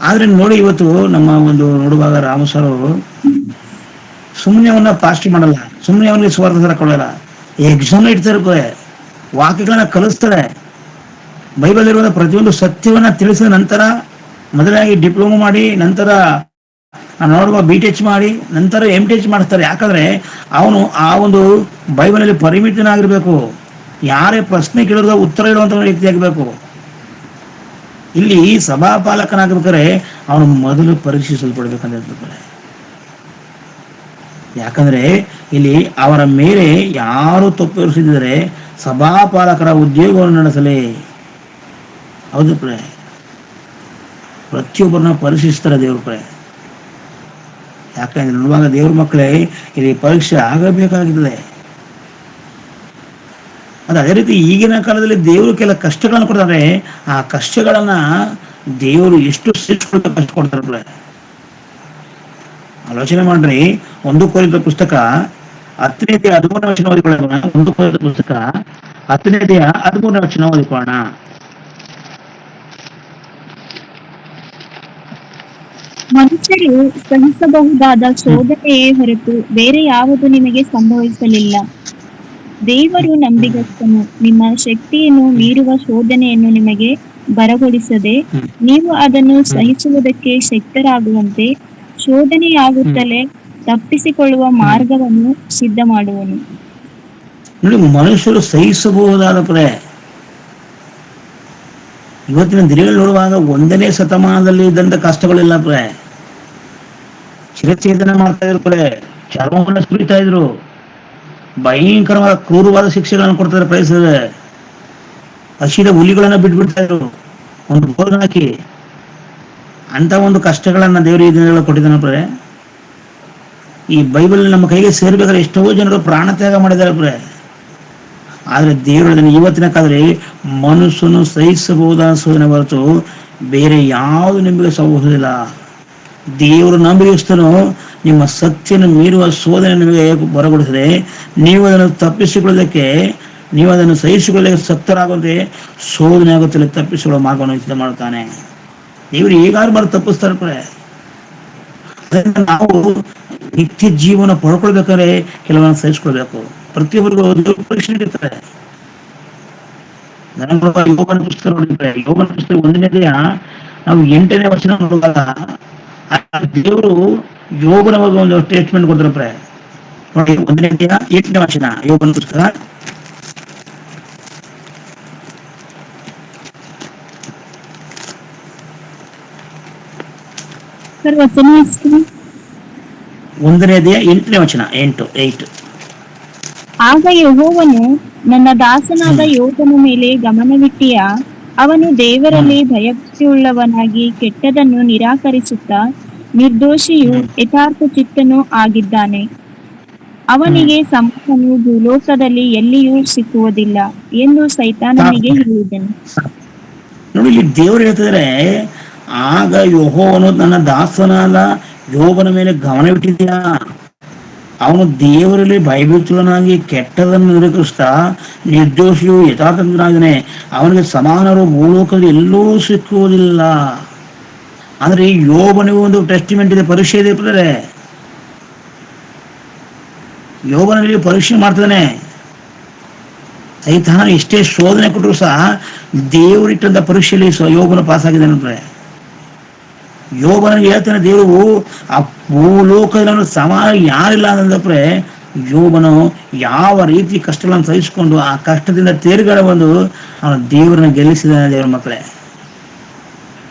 ಆದ್ರೆ ನೋಡಿ, ಇವತ್ತು ನಮ್ಮ ಒಂದು ನೋಡುವಾಗ ರಾಮಸರು ಸುಮ್ಮನೆ ಅವನ್ನ ಪಾಸ್ಟ್ ಮಾಡಲ್ಲ, ಸುಮ್ಮನೆ ಅವನಿಗೆ ಸ್ವಾರ್ಥ ಕೊಡಲ್ಲ, ಎಕ್ಸಾಮ್ ಇಡ್ತಾರೆ, ವಾಕ್ಯಗಳನ್ನ ಕಲಿಸ್ತಾರೆ, ಬೈಬಲ್ ಇರುವಂತ ಪ್ರತಿಯೊಂದು ಸತ್ಯವನ್ನ ತಿಳಿಸಿದ ನಂತರ ಮೊದಲಾಗಿ ಡಿಪ್ಲೊಮಾ ಮಾಡಿ, ನಂತರ ನೋಡುವ BTech ಮಾಡಿ, ನಂತರ MTech ಮಾಡ್ತಾರೆ. ಯಾಕಂದ್ರೆ ಅವನು ಆ ಒಂದು ಬೈಬಲ್ ಅಲ್ಲಿ ಪರಿಮಿತನಾಗಿರ್ಬೇಕು, ಯಾರೇ ಪ್ರಶ್ನೆ ಕೇಳಿದ್ರು ಉತ್ತರ ಇಡುವಂತ ವ್ಯಕ್ತಿ ಆಗಬೇಕು. ಇಲ್ಲಿ ಸಭಾಪಾಲಕನಾಗಬೇಕಾದ್ರೆ ಅವನು ಮೊದಲು ಪರೀಕ್ಷಿಸಲ್ಪಡ್ಬೇಕಂತ ಹೇಳ್ತಾರೆ. ಯಾಕಂದ್ರೆ ಇಲ್ಲಿ ಅವರ ಮೇಲೆ ಯಾರು ತಪ್ಪು ಎಸಗಿದರೆ ಸಭಾಪಾಲಕರ ಉದ್ಯೋಗವನ್ನು ನಡೆಸಲಿ. ಹೌದು ಪ್ರೇ, ಪ್ರತಿಯೊಬ್ಬರನ್ನ ಪರೀಕ್ಷಿಸ್ತಾರೆ ದೇವ್ರ ಪ್ರೇ. ಯಾಕಂದ್ರೆ ನೋಡುವಾಗ ದೇವ್ರ ಮಕ್ಕಳೇ ಇಲ್ಲಿ ಪರೀಕ್ಷೆ ಆಗಬೇಕಾಗಿದೆ. ಅದೇ ರೀತಿ ಈಗಿನ ಕಾಲದಲ್ಲಿ ದೇವರು ಕೆಲ ಕಷ್ಟಗಳನ್ನು ಕೊಡ್ತಾರೆ. ಆ ಕಷ್ಟಗಳನ್ನ ದೇವರು ಎಷ್ಟು ಕಷ್ಟ ಕೊಡ್ತಾರೆ. ಆಲೋಚನೆ ಮಾಡ್ರಿ. 1 ಕೊರಿಂಥ ಪುಸ್ತಕ 10ನೇ ಅಧ್ಯಾಯ 13ನೇ ವಚನ ಓದಿಕೊಳ್ಳೋಣ. 1 ಕೊರಿಂಥ ಪುಸ್ತಕ 10ನೇ ಅಧ್ಯಾಯ 13ನೇ ವಚನ ಓದಿಕೊಳ್ಳೋಣ. ಮನುಷ್ಯರು ಸಹಿಸಬಹುದಾದ ಶೋಧನೆಯೇ ಹೊರತು ಬೇರೆ ಯಾವುದು ನಿಮಗೆ ಸಂಭವಿಸಲಿಲ್ಲ. ದೇವರು ನಂಬಿಗಸ್ತನು, ನಿಮ್ಮ ಶಕ್ತಿಯನ್ನು ಮೀರುವ ಶೋಧನೆಯನ್ನು ನಿಮಗೆ ಬರಗೊಳಿಸದೆ ನೀವು ಅದನ್ನು ಸಹಿಸುವುದಕ್ಕೆ ಶಕ್ತರಾಗುವಂತೆ ಶೋಧನೆಯಾಗುತ್ತಲೇ ತಪ್ಪಿಸಿಕೊಳ್ಳುವ ಮಾರ್ಗವನ್ನು ಸಿದ್ಧ ಮಾಡುವನು. ನೋಡಿ, ಮನುಷ್ಯರು ಸಹಿಸಬಹುದಾದ ಪ್ರೇ. ಇವತ್ತಿನ ದಿನಗಳು ನೋಡುವಾಗ 1ನೇ ಶತಮಾನದಲ್ಲಿ ಇದ್ದಂತ ಕಷ್ಟಗಳಿಲ್ಲ ಪ್ರೇ. ಶಿರಚ್ಛೇದನ ಮಾಡ್ತಾ ಇದ್ರು ಪ್ರೇ, ಚರ್ಮವನ್ನು ಸುರಿತಾ ಇದ್ರು, ಭಯಂಕರವಾದ ಕ್ರೂರವಾದ ಶಿಕ್ಷೆಗಳನ್ನು ಕೊಡ್ತಾರೆ ಪ್ರಯತ್ನಿಸಿದ್ರೆ, ಹಸಿದ ಹುಲಿಗಳನ್ನ ಬಿಟ್ಬಿಡ್ತಾ ಇದ್ರು ಒಂದು ಬೋರ್ನ್ ಹಾಕಿ. ಅಂತ ಒಂದು ಕಷ್ಟಗಳನ್ನ ದೇವರು ಈ ದಿನಗಳು ಕೊಟ್ಟಿದ್ದಾನೆ ಪ್ರೇ. ಈ ಬೈಬಲ್ ನಮ್ಮ ಕೈಗೆ ಸೇರ್ಬೇಕಾದ್ರೆ ಎಷ್ಟೋ ಜನರು ಪ್ರಾಣ ತ್ಯಾಗ ಮಾಡಿದ್ದಾರೆ ಪ್ರೇ. ಆದ್ರೆ ದೇವರು ಇವತ್ತಿನ ಕಾಲದಲ್ಲಿ ಮನುಷ್ಯನು ಸಹಿಸಬಹುದಾದ ಶೋಧನೆ ಹೊರತು ಬೇರೆ ಯಾವುದು ನಿಮಗೆ ಸಂಭವಿಸುವುದಿಲ್ಲ. ದೇವರು ನಂಬಿಕೆಸ್ತನು ನಿಮ್ಮ ಸತ್ಯನ ಮೀರುವ ಶೋಧನೆ ನಿಮಗೆ ಬರಗೊಳಿಸಿದೆ. ನೀವು ಅದನ್ನು ತಪ್ಪಿಸಿಕೊಳ್ಳೋದಕ್ಕೆ, ನೀವು ಅದನ್ನು ಸಹಿಸಿಕೊಳ್ಳಕ್ಕೆ ಸಕ್ತರಾಗುವಂತೆ ಶೋಧನೆ ಆಗುತ್ತಲೇ ತಪ್ಪಿಸಿಕೊಳ್ಳುವ ಮಾರ್ಗವನ್ನು ಸಿದ್ಧ ಮಾಡುತ್ತಾನೆ. ದೇವರು ಹೇಗಾದ್ರು ಮಾಡಿ ತಪ್ಪಿಸ್ತಾರೆ. ನಾವು ನಿತ್ಯ ಜೀವನ ಪಡ್ಕೊಳ್ಬೇಕಾದ್ರೆ ಕೆಲವೊಂದು ಸಹಿಸ್ಕೊಳ್ಬೇಕು. ಪ್ರತಿಯೊಬ್ಬರಿಗೂ ದೇವ್ರ ಪರೀಕ್ಷೆ ನಡೀತಾರೆ. ನನಗೊಬ್ಬ ಯೋಗನ ಪುಸ್ತಕ ನೋಡಿದ್ರೆ, ಯೋಗನ ಪುಸ್ತಕ 1ನೇ ಅಧ್ಯಾಯ ನಾವು 8ನೇ ವಚನ ನೋಡುವಾಗ ದೇವರು ಯೋಗನ ಬಗ್ಗೆ ಒಂದು ಸ್ಟೇಟ್ಮೆಂಟ್ ಕೊಡ್ತಾರೆ ನೋಡಿ. 1ನೇ ಅಧ್ಯಾಯ 8ನೇ ವಚನ ಯೋಗನ ಪುಸ್ತಕ. ಸರ್ ವಚನ ಎಷ್ಟು? 1ನೇ ಅಧ್ಯಾಯ 8ನೇ ವಚನ. 8. ಆಗ ಯೆಹೋವನು, ನನ್ನ ದಾಸನಾದ ಯೋಬನ ಮೇಲೆ ಗಮನವಿಟ್ಟಿಯ, ಅವನು ದೇವರಲ್ಲಿ ಭಯಭಕ್ತಿಯುಳ್ಳವನಾಗಿ ಕೆಟ್ಟದನ್ನು ನಿರಾಕರಿಸುತ್ತಾ ನಿರ್ದೋಷಿಯೂ ಯಥಾರ್ಥ ಚಿತ್ತನೂ ಆಗಿದ್ದಾನೆ. ಅವನಿಗೆ ಸಮಾಧಾನವು ಭೂಲೋಕದಲ್ಲಿ ಎಲ್ಲಿಯೂ ಸಿಕ್ಕುವುದಿಲ್ಲ ಎಂದು ಸೈತಾನನಿಗೆ ಹೇಳಿದನು. ನೋಡಿ, ಇಲ್ಲಿ ದೇವರು ಹೇಳ್ತಿದ್ರೆ, ಆಗ ಯೆಹೋವನು ನನ್ನ ದಾಸನಾದ ಯೋಬನ ಮೇಲೆ ಗಮನವಿಟ್ಟಿದ್ಯಾ, ಅವನು ದೇವರಲ್ಲಿ ಭಯಭೀತನಾಗಿ ಕೆಟ್ಟದನ್ನು ನಿರಾಕರಿಸ್ತಾ ನಿರ್ದೋಷಿಯು ಯಥಾರ್ಥನಾಗಿದ್ದಾನೆ, ಅವನಿಗೆ ಸಮಾನರು ಭೂಲೋಕದಲ್ಲಿ ಎಲ್ಲೂ ಸಿಕ್ಕುವುದಿಲ್ಲ. ಅಂದ್ರೆ ಯೋಬನಿಗೂ ಒಂದು ಟೆಸ್ಟಿಮೆಂಟ್ ಇದೆ, ಪರೀಕ್ಷೆ ಇದೆ. ಯೋಬನಲ್ಲಿ ಪರೀಕ್ಷೆ ಮಾಡ್ತಾನೆ. ಸೈತಾನ ಎಷ್ಟೇ ಶೋಧನೆ ಕೊಟ್ಟರು ಸಹ ದೇವರಿಟ್ಟಂತ ಪರೀಕ್ಷೆಯಲ್ಲಿ ಯೋಬನ ಪಾಸ್ ಆಗಿದ್ದಾನೆ. ಯೋಬನಿಗೆ ಹೇಳ್ತಾನೆ ದೇವರು, ಆ ಭೂಲೋಕದಲ್ಲಿ ಸಮಾನ ಯಾರಿಲ್ಲ ಅಂತಂದ್ರೆ ಯೋಬನು ಯಾವ ರೀತಿ ಕಷ್ಟಗಳನ್ನು ಸಹಿಸಿಕೊಂಡು ಆ ಕಷ್ಟದಿಂದ ತೇರುಗಡೆ ಬಂದು ಅವನು ದೇವರನ್ನ ಗೆಲ್ಲಿಸಿದಾನೆ. ದೇವರ ಮಕ್ಕಳೇ,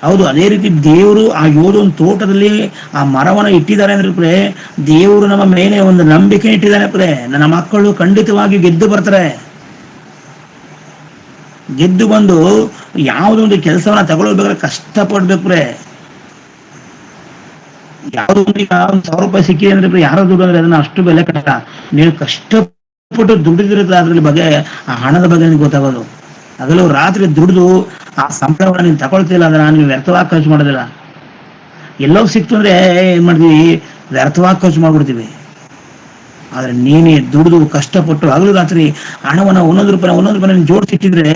ಹೌದು, ಅದೇ ರೀತಿ ದೇವರು ಆ ಯೋಧನ ತೋಟದಲ್ಲಿ ಆ ಮರವನ್ನು ಇಟ್ಟಿದ್ದಾರೆ ಅಂದ್ರೆ ದೇವರು ನಮ್ಮ ಮೇಲೆ ಒಂದು ನಂಬಿಕೆ ಇಟ್ಟಿದ್ದಾನೆ. ನನ್ನ ಮಕ್ಕಳು ಖಂಡಿತವಾಗಿ ಗೆದ್ದು ಬರ್ತಾರೆ. ಗೆದ್ದು ಬಂದು ಯಾವುದೊಂದು ಕೆಲಸವನ್ನ ತಗೊಳ್ಬೇಕಾದ್ರೆ ಕಷ್ಟಪಡ್ಬೇಕು. ಯಾವುದೋ ಒಂದು 1,000 ರೂಪಾಯಿ ಸಿಕ್ಕಿದೆ ಅಂದ್ರೆ ಯಾರೋ ದುಡ್ಡು ಅಂದ್ರೆ ಅದನ್ನ ಅಷ್ಟು ಬೆಲೆ ಕಟ್ಟಲ್ಲ. ನೀವು ಕಷ್ಟಪಟ್ಟು ದುಡಿದಿರುತ್ತೆ ಅದ್ರಲ್ಲಿ ಬಗ್ಗೆ, ಆ ಹಣದ ಬಗ್ಗೆ ನಿಮ್ಗೆ ಗೊತ್ತಾಗೋದು. ಅದರಲ್ಲೂ ರಾತ್ರಿ ದುಡಿದು ಆ ಸಂಬಳವನ್ನು ನೀನು ತಗೊಳ್ತಿಲ್ಲ ಅಂದ್ರೆ ನೀವು ವ್ಯರ್ಥವಾಗಿ ಖರ್ಚು ಮಾಡೋದಿಲ್ಲ. ಎಲ್ಲೋ ಸಿಕ್ತು ಅಂದ್ರೆ ಏನ್ ಮಾಡ್ತೀವಿ, ವ್ಯರ್ಥವಾಗಿ ಖರ್ಚು ಮಾಡ್ಬಿಡ್ತೀವಿ. ಆದ್ರೆ ನೀನೇ ದುಡಿದು ಕಷ್ಟಪಟ್ಟು ಹಗಲು ರಾತ್ರಿ ಹಣವನ್ನ ಒಂದೊಂದು ರೂಪಾಯಿ ಜೋಡಿಸಿಟ್ಟಿದ್ರೆ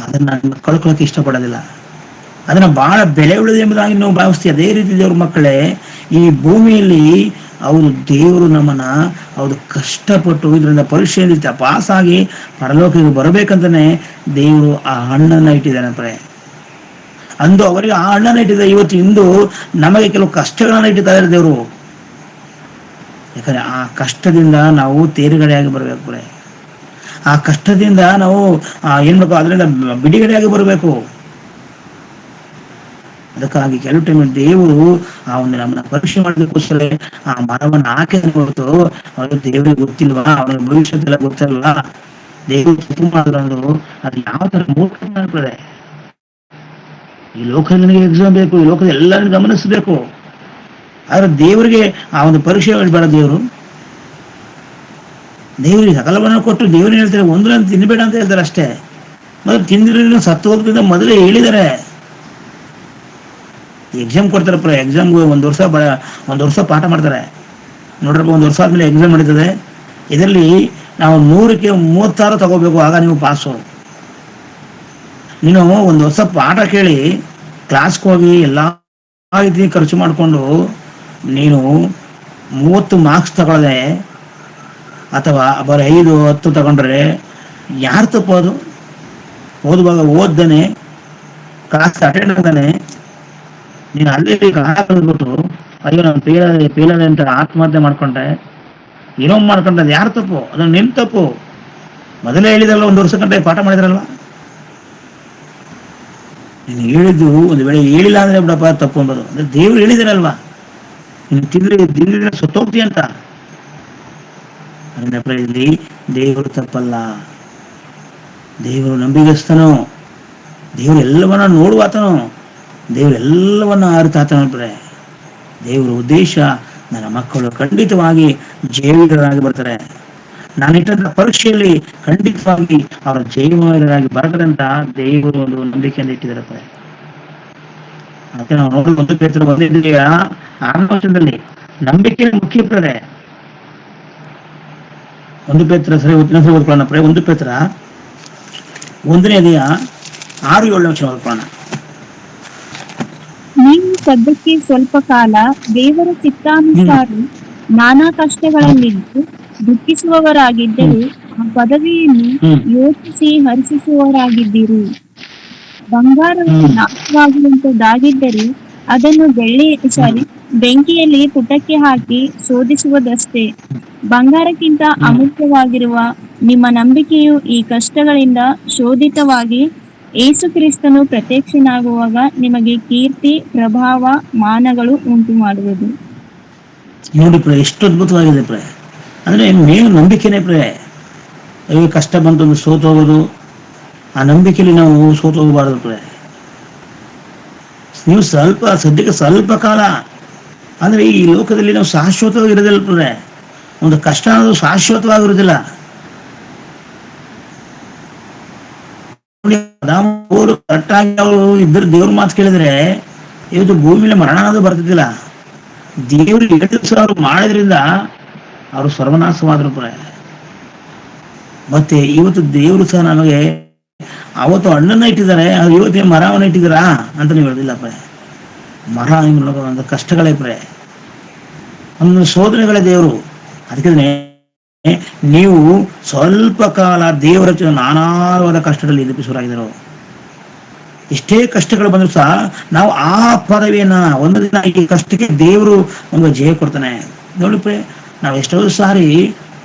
ಅದನ್ನ ಕಳ್ಕೊಳ್ಳೋಕೆ ಇಷ್ಟಪಡೋದಿಲ್ಲ. ಅದನ್ನ ಬಹಳ ಬೆಲೆ ಉಳಿದ ಎಂಬುದಾಗಿ ನಾವು ಭಾವಿಸ್ತೀವಿ. ಅದೇ ರೀತಿ ದೇವ್ರ ಮಕ್ಕಳೇ, ಈ ಭೂಮಿಯಲ್ಲಿ ಅವರು ದೇವರು ನಮ್ಮನ್ನ ಅವರು ಕಷ್ಟಪಟ್ಟು ಇದರಿಂದ ಪರೀಕ್ಷೆಯಿಂದ ಪಾಸಾಗಿ ಪರಲೋಕಕ್ಕೆ ಬರಬೇಕಂತಾನೆ ದೇವರು ಆ ಹಣ್ಣನ್ನ ಇಟ್ಟಿದ್ದಾನೆ. ಅಂದು ಅವರಿಗೆ ಆ ಹಣ್ಣನ್ನ ಇಟ್ಟಿದ್ದಾರೆ. ಇವತ್ತು ಇಂದು ನಮಗೆ ಕೆಲವು ಕಷ್ಟಗಳನ್ನ ಇಟ್ಟಿದ್ದಾರೆ ದೇವರು. ಯಾಕಂದ್ರೆ ಆ ಕಷ್ಟದಿಂದ ನಾವು ತೇರುಗಡೆಯಾಗಿ ಬರಬೇಕು. ಆ ಕಷ್ಟದಿಂದ ನಾವು ಏನ್ ಬೇಕು ಅದರಿಂದ ಬಿಡುಗಡೆಯಾಗಿ ಬರಬೇಕು. ಅದಕ್ಕಾಗಿ ಕೆಲವು ಟೈಮ್ ದೇವರು ಆ ಒಂದು ನಮ್ಮನ್ನ ಪರೀಕ್ಷೆ ಮಾಡೋದಕ್ಕೋಸ್ಕರ ಆ ಮರವನ್ನು ಹಾಕಿದ್ರೆ ಹೊರತು ಅದು ದೇವರಿಗೆ ಗೊತ್ತಿಲ್ವಾ, ಅವನ ಭವಿಷ್ಯದೆಲ್ಲ ಗೊತ್ತಲ್ವಾ. ದೇವರು ತಪ್ಪು ಮಾಡಿದ್ರು ಅದು ಯಾವ ತರ ಮೂರ್ಖ ಮಾಡ್ತಾರೆ. ಈ ಲೋಕದಲ್ಲಿ ನನಗೆ ಎಕ್ಸಾಮ್ ಬೇಕು, ಈ ಲೋಕದ ಎಲ್ಲರನ್ನು ಗಮನಿಸಬೇಕು. ಆದ್ರೆ ದೇವರಿಗೆ ಆ ಒಂದು ಪರೀಕ್ಷೆ ಬೇಡ. ದೇವರಿಗೆ ಸಕಲವನ್ನು ಕೊಟ್ಟು ದೇವರೇ ಹೇಳ್ತಾರೆ ಒಂದನ್ನು ತಿನ್ನಬೇಡ ಅಂತ ಹೇಳ್ತಾರೆ ಅಷ್ಟೇ. ಮೊದಲು ತಿಂದಿರೋ ಸತ್ತು ಹೋಗೋದ್ರಿಂದ ಮೊದಲೇ ಹೇಳಿದ್ದಾರೆ. ಎಕ್ಸಾಮ್ ಕೊಡ್ತಾರಪ್ಪ, ಎಕ್ಸಾಮ್ಗೆ ಒಂದು ವರ್ಷ ಪಾಠ ಮಾಡ್ತಾರೆ ನೋಡ್ರಪ್ಪ. 1 ವರ್ಷ ಆದ್ಮೇಲೆ ಎಕ್ಸಾಮ್ ನಡೀತದೆ. ಇದರಲ್ಲಿ ನಾವು 100ಕ್ಕೆ 36 ತಗೋಬೇಕು, ಆಗ ನೀವು ಪಾಸು. ನೀನು 1 ವರ್ಷ ಪಾಠ ಕೇಳಿ ಕ್ಲಾಸ್ಗೆ ಹೋಗಿ ಎಲ್ಲ ರೀತಿ ಖರ್ಚು ಮಾಡಿಕೊಂಡು ನೀನು 30 ಮಾರ್ಕ್ಸ್ ತಗೊಳ್ಳದೆ ಅಥವಾ ಬರೀ 5, 10 ತಗೊಂಡ್ರೆ ಯಾರು ತಪ್ಪೋದು? ಓದುವಾಗ ಓದ್ದಾನೆ, ಕ್ಲಾಸ್ ಅಟೆಂಡ್ ಆಗ್ತಾನೆ, ನೀನು ಅಲ್ಲಿ ಬಿಟ್ಟು ಅಯ್ಯೋ ನಾನು ಫೇಲಾದೆ ಅಂತ ಆತ್ಮಹತ್ಯೆ ಮಾಡ್ಕೊಂಡ್ರೆ ಏನೋ ಮಾಡ್ಕೊಂಡ್ರೆ ಅದು ಯಾರು ತಪ್ಪು? ಅದನ್ನು ನಿಮ್ ತಪ್ಪು. ಮೊದಲೇ ಹೇಳಿದ್ರಲ್ಲ, 1 ವರ್ಷ ಗಂಟೆ ಪಾಠ ಮಾಡಿದ್ರಲ್ವ. ನೀನು ಹೇಳಿದ್ದು ಒಂದು ವೇಳೆ ಹೇಳಿಲ್ಲ ಅಂದ್ರೆ ಬಿಡಪ್ಪ ತಪ್ಪು ಅಂಬೋದು. ಅಂದ್ರೆ ದೇವ್ರು ಹೇಳಿದಾರಲ್ವಾ, ನೀನು ತಿಂದ್ರೆ ಸತ್ತೋಗ್ತಿ ಅಂತ. ಇಲ್ಲಿ ದೇವರು ತಪ್ಪಲ್ಲ, ದೇವರು ನಂಬಿಗಸ್ತನು, ದೇವರು ಎಲ್ಲವನ್ನ ನೋಡುವಾತನು, ದೇವರು ಎಲ್ಲವನ್ನ ಅರಿತಾತನ. ದೇವರ ಉದ್ದೇಶ ನನ್ನ ಮಕ್ಕಳು ಖಂಡಿತವಾಗಿ ಜಯವಿಗಳಾಗಿ ಬರ್ತಾರೆ. ನಾನಿಟ್ಟಂತ ಪರೀಕ್ಷೆಯಲ್ಲಿ ಖಂಡಿತವಾಗಿ ಅವರ ಜಯವಿಗಳಾಗಿ ಬರ್ತಾರೆ ಅಂತ ದೇವರು ಒಂದು ನಂಬಿಕೆಯಿಂದ ಇಟ್ಟಿದ್ದಾರೆ. ಮತ್ತೆ ನಾವು ನೋಡಲು 1 ಪೇತ್ರ 1 ನಂಬಿಕೆ ಮುಖ್ಯ ಇರ್ತದೆ. 1 ಪೇತ್ರ ಓದ್ಕೊಳ್ಳೋಣ. 1 ಪೇತ್ರ 1ನೇ ಅಧ್ಯಾಯ 6-7 ಓದ್ಕೊಳ್ಳೋಣ. ನೀವು ಸದ್ಯಕ್ಕೆ ಸ್ವಲ್ಪ ಕಾಲ ದೇವರ ಚಿತ್ತಾನುಸಾರ ನಾನಾ ಕಷ್ಟಗಳಲ್ಲಿದ್ದು ದುಃಖಿಸುವವರಾಗಿದ್ದರೂ ಆ ಪದವಿಯನ್ನು ಹ್ಮ್ ಯೋಚಿಸಿ ಹರ್ಷಿಸುವವರಾಗಿದ್ದಿರಿ. ಬಂಗಾರವು ಹ್ಮ್ ನಾಶವಾಗುವಂತದ್ದಾಗಿದ್ದರೆ ಅದನ್ನು ಹ್ಮ್ ಬೆಂಕಿಯಲ್ಲಿ ಪುಟಕ್ಕೆ ಹಾಕಿ ಶೋಧಿಸುವುದಷ್ಟೇ. ಬಂಗಾರಕ್ಕಿಂತ ಹ್ಮ್ ಅಮೂಲ್ಯವಾಗಿರುವ ನಿಮ್ಮ ನಂಬಿಕೆಯು ಈ ಕಷ್ಟಗಳಿಂದ ಶೋಧಿತವಾಗಿ ಯೇಸು ಕ್ರಿಸ್ತನು ಪ್ರತ್ಯಕ್ಷನಾಗುವಾಗ ನಿಮಗೆ ಕೀರ್ತಿ, ಪ್ರಭಾವ, ಮಾನಗಳು ಉಂಟು ಮಾಡುವುದು. ನೋಡಿ ಪ್ರೇ, ಎಷ್ಟು ಅದ್ಭುತವಾಗಿದೆ ಪ್ರೇ. ಅಂದ್ರೆ ಮೇನು ನಂಬಿಕೆನೇ ಪ್ರೇ. ಈ ಕಷ್ಟ ಬಂತಂದು ಸೋತು ಹೋಗೋದು, ಆ ನಂಬಿಕೆಯಲ್ಲಿ ನಾವು ಸೋತು ಹೋಗಬಾರದು ಪ್ರೇ. ನೀವು ಸದ್ಯಕ್ಕೆ ಸ್ವಲ್ಪ ಕಾಲ, ಅಂದ್ರೆ ಈ ಲೋಕದಲ್ಲಿ ನಾವು ಶಾಶ್ವತವಾಗಿ ಇರೋದಿಲ್ಲ ಪ್ರೇ. ಒಂದು ಕಷ್ಟ ಅನ್ನೋದು ಶಾಶ್ವತವಾಗಿರುವುದಿಲ್ಲ. ಅವರು ಕರೆಕ್ಟಾಗಿ ಅವರು ಇಬ್ಬರು ದೇವ್ರ ಮಾತು ಕೇಳಿದ್ರೆ ಇವತ್ತು ಭೂಮಿಯಲ್ಲಿ ಮರಣ ಅನ್ನೋದು ಬರ್ತಿದ್ದಿಲ್ಲ. ದೇವರು 2 ದಿವಸ ಅವರು ಮಾಡೋದ್ರಿಂದ ಅವರು ಸರ್ವನಾಶವಾದ್ರು ಪ್ರೇ. ಮತ್ತೆ ಇವತ್ತು ದೇವರು ಸಹ ನಮಗೆ ಅವತ್ತು ಹಣ್ಣನ್ನ ಇಟ್ಟಿದ್ದಾರೆ, ಅದು ಇವತ್ತೇ ಮರವನ್ನು ಇಟ್ಟಿದ್ದೀರಾ ಅಂತ ನೀವು ಹೇಳೋದಿಲ್ಲ ಪ್ರೇ. ಮರ ಒಂದು ಕಷ್ಟಗಳೇ ಪ್ರೇ, ಒಂದು ಶೋಧನೆಗಳೇ ದೇವರು. ಅದಕ್ಕೆ ನೀವು ಸ್ವಲ್ಪ ಕಾಲ ದೇವರ ನಾನಾವಾದ ಕಷ್ಟದಲ್ಲಿ ಎದುರಿಸುವರಾಗಿದ್ದರು. ಎಷ್ಟೇ ಕಷ್ಟಗಳು ಬಂದರೂ ಸಹ ನಾವು ಆ ಪದವಿಯನ್ನ ಒಂದು ದಿನ ಈ ಕಷ್ಟಕ್ಕೆ ದೇವರು ನಮಗೆ ಜಯ ಕೊಡ್ತಾನೆ. ನೋಡಿ ಪ್ರೇ, ನಾವು ಎಷ್ಟೋ ಸಾರಿ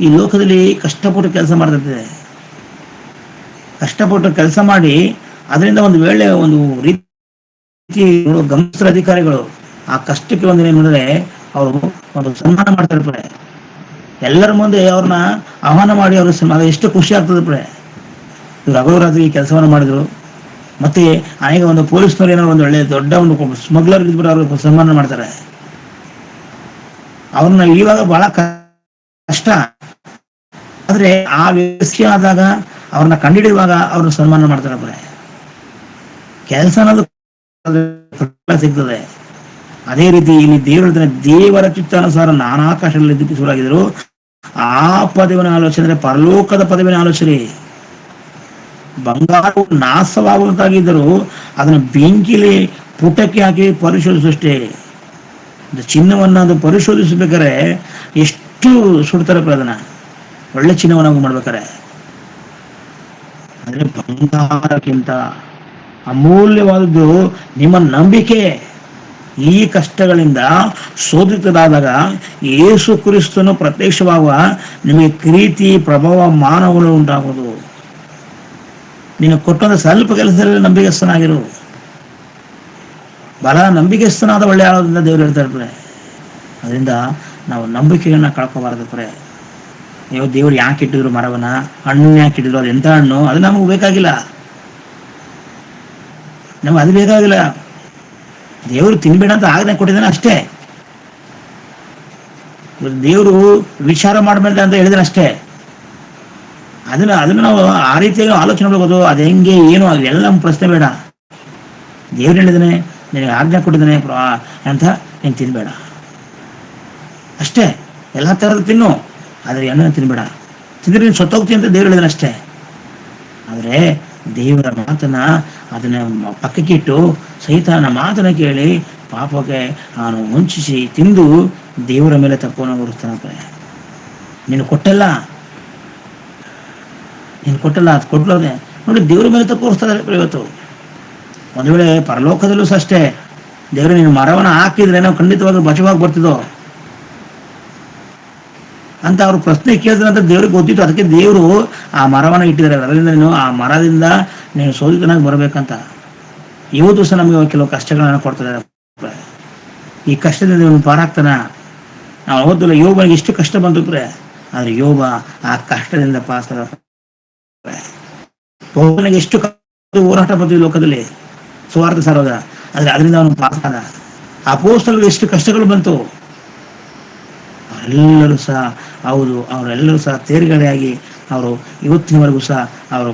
ಈ ಲೋಕದಲ್ಲಿ ಕಷ್ಟಪಟ್ಟು ಕೆಲಸ ಮಾಡ್ತಿರ್ತೇವೆ. ಕಷ್ಟಪಟ್ಟು ಕೆಲಸ ಮಾಡಿ ಅದರಿಂದ ಒಂದು ವೇಳೆ ಒಂದು ರೀತಿ ಗಮನಿಸಿದ ಅಧಿಕಾರಿಗಳು ಆ ಕಷ್ಟಕ್ಕೆ ಒಂದಿನ ನೋಡಿದ್ರೆ ಅವರು ಒಂದು ಸನ್ಮಾನ ಮಾಡ್ತಾರೆ ಪ್ರೇ. ಎಲ್ಲರ ಮುಂದೆ ಅವ್ರನ್ನ ಆಹ್ವಾನ ಮಾಡಿ ಅವ್ರ ಎಷ್ಟು ಖುಷಿ ಆಗ್ತದೆ ಪ್ರೇ. ಇವ್ರು ಹಗಲು ಕೆಲಸವನ್ನು ಮಾಡಿದ್ರು. ಮತ್ತೆ ಅನೇಕ ಒಂದು ಪೊಲೀಸ್ನವ್ರು ಏನೋ ಒಂದು ಒಳ್ಳೆ ದೊಡ್ಡ ಒಂದು ಸ್ಮಗ್ಲರ್ ಇದ್ಬಿಟ್ಟು ಅವ್ರಿಗೆ ಸನ್ಮಾನ ಮಾಡ್ತಾರೆ. ಅವ್ರನ್ನ ಇವಾಗ ಬಹಳ ಕಷ್ಟ, ಆದ್ರೆ ಆ ವ್ಯವಸ್ಥೆ ಆದಾಗ ಅವ್ರನ್ನ ಕಂಡುಹಿಡಿಯುವಾಗ ಅವ್ರನ್ನ ಸನ್ಮಾನ ಮಾಡ್ತಾರೆ ಪ್ರೇ. ಕೆಲಸ ಅನ್ನೋದು ಸಿಗ್ತದೆ. ಅದೇ ರೀತಿ ಇಲ್ಲಿ ದೇವರ ಚಿತ್ತಾನುಸಾರ ನಾನಾ ಕಷ್ಟಗಳಲ್ಲಿ ದುಃಖಿಸುವರಾಗಿದ್ದರು. ಆ ಪದವಿನ ಆಲೋಚನೆ ಅಂದ್ರೆ ಪರಲೋಕದ ಪದವಿನ ಆಲೋಚನೆ. ಬಂಗಾರವು ನಾಶವಾಗುವಂತಾಗಿದ್ದರು ಅದನ್ನು ಬೆಂಕಿಲಿ ಪುಟಕ್ಕೆ ಹಾಕಿ ಪರಿಶೋಧಿಸಷ್ಟೇ. ಚಿನ್ನವನ್ನ ಅದು ಪರಿಶೋಧಿಸಬೇಕಾದ್ರೆ ಎಷ್ಟು ಸುಡ್ತಾರೆ ಅದನ್ನ, ಒಳ್ಳೆ ಚಿನ್ನವನ್ನ ಮಾಡ್ಬೇಕಾರೆ. ಆದ್ರೆ ಬಂಗಾರಕ್ಕಿಂತ ಅಮೂಲ್ಯವಾದದ್ದು ನಿಮ್ಮ ನಂಬಿಕೆ. ಈ ಕಷ್ಟಗಳಿಂದ ಶೋಧಿತರಾದಾಗ ಯೇಸು ಕ್ರಿಸ್ತನು ಪ್ರತ್ಯಕ್ಷವಾಗುವ ನಿಮಗೆ ಪ್ರೀತಿ, ಪ್ರಭಾವ, ಮಾನಗಳು ಉಂಟಾಗುವುದು. ನೀನು ಕೊಟ್ಟಂತ ಸ್ವಲ್ಪ ಕೆಲಸದಲ್ಲಿ ನಂಬಿಕೆಸ್ಥನಾಗಿರು. ಬಹಳ ನಂಬಿಕೆಸ್ಥನಾದ ಒಳ್ಳೆ ಆಳದಿಂದ ದೇವರು ಹೇಳ್ತಾರೆ ಪ್ರೇ. ಅದರಿಂದ ನಾವು ನಂಬಿಕೆಯನ್ನ ಕಳ್ಕೋಬಾರದು ಪ್ರೇ. ದೇವ್ರು ಯಾಕೆ ಇಟ್ಟಿದ್ರು ಮರವನ್ನ, ಹಣ್ಣು ಯಾಕೆ ಇಟ್ಟಿದ್ರು, ಅದು ಎಂತ ಹಣ್ಣು, ಅದು ನಮಗೆ ಬೇಕಾಗಿಲ್ಲ. ನಮ್ಗೆ ಅದು ಬೇಕಾಗಿಲ್ಲ. ದೇವರು ತಿನ್ಬೇಡ ಅಂತ ಆಜ್ಞೆ ಕೊಟ್ಟಿದ್ದಾನೆ ಅಷ್ಟೇ. ದೇವರು ವಿಚಾರ ಮಾಡಬೇಡ ಅಂತ ಹೇಳಿದ್ರೆ ಅಷ್ಟೇ. ಅದನ್ನ ನಾವು ಆ ರೀತಿಯಾಗಿ ಆಲೋಚನೆ ಮಾಡ್ಬೋದು. ಅದು ಹೆಂಗೆ ಏನು ಅದೆಲ್ಲ ನಮ್ಮ ಪ್ರಶ್ನೆ ಬೇಡ. ದೇವ್ರು ಹೇಳಿದಾನೆ, ನಿನಗೆ ಆಜ್ಞೆ ಕೊಟ್ಟಿದ್ದಾನೆ ಅಂತ ನೀನು ತಿನ್ಬೇಡ ಅಷ್ಟೇ. ಎಲ್ಲ ಥರದ ತಿನ್ನು, ಆದರೆ ಎಣ್ಣೆ ತಿನ್ಬೇಡ. ತಿಂದ್ರೆ ನೀನು ಸತ್ತೋಗ್ತಿ ಅಂತ ದೇವ್ರು ಹೇಳಿದಾನೆ ಅಷ್ಟೇ. ಆದರೆ ದೇವರ ಮಾತನ್ನ ಅದನ್ನ ಪಕ್ಕಕ್ಕೆ ಇಟ್ಟು ಸೈತಾನ ಮಾತನ್ನ ಕೇಳಿ ಪಾಪಕ್ಕೆ ಅವನು ವಂಚಿಸಿ ತಿಂದು ದೇವರ ಮೇಲೆ ತಪ್ಪನ್ನು ಹೊರಿಸ್ತಾನಪ್ಪ. ನೀನು ಕೊಟ್ಟಲ್ಲ ಅದು ಕೊಟ್ಲೋದೆ ನೋಡಿ, ದೇವರ ಮೇಲೆ ತಪ್ಪು ಹೊರಿಸ್ತಾರೆ ಇವತ್ತು. ಒಂದು ವೇಳೆ ಪರಲೋಕದಲ್ಲೂ ಸಹ ಅಷ್ಟೇ, ದೇವರು ನೀನು ಮರವನ್ನು ಹಾಕಿದ್ರೆ ನಾವು ಖಂಡಿತವಾಗ್ಲೂ ಬಚಾವಾಗಿ ಬರ್ತಿದ್ದೋ ಅಂತ ಅವ್ರು ಪ್ರಶ್ನೆ ಕೇಳಿದ್ರಂತ ದೇವ್ರಿಗೆ ಗೊತ್ತಿತ್ತು. ಅದಕ್ಕೆ ದೇವರು ಆ ಮರವನ್ನು ಇಟ್ಟಿದ್ದಾರೆ. ಅದರಿಂದ ಆ ಮರದಿಂದ ನೀನು ಶೋಧಿತನಾಗಿ ಬರಬೇಕಂತ. ಇವತ್ತು ಸಹ ನಮಗೆ ಕೆಲವು ಕಷ್ಟಗಳನ್ನ ಕೊಡ್ತಿದ್ದಾರೆ. ಈ ಕಷ್ಟದಿಂದ ಇವನು ಪಾರಾಗ್ತಾನ. ನಾವು ಓದಲ್ಲ ಯೋಬನಿಗೆ ಎಷ್ಟು ಕಷ್ಟ ಬಂತು ಪ್ರೇ, ಆದ್ರೆ ಯೋಬ ಆ ಕಷ್ಟದಿಂದ ಪಾಸ್ತಾರ. ಪೌಲನಿಗೆ ಎಷ್ಟು ಹೋರಾಟ ಬಂತು ಈ ಲೋಕದಲ್ಲಿ ಸುವಾರ್ತೆ ಸಾರೋದ, ಆದ್ರೆ ಅದರಿಂದ ಅವನು ಪಾಸ್ ಆದ. ಅಪೊಸ್ತಲರಿಗೆ ಎಷ್ಟು ಕಷ್ಟಗಳು ಬಂತು, ಅವರೆಲ್ಲರೂ ಸಹ ಅವರೆಲ್ಲರೂ ಸಹ ತೇರ್ಗಡೆಯಾಗಿ ಅವರು ಇವತ್ತಿನವರೆಗೂ ಸಹ ಅವರು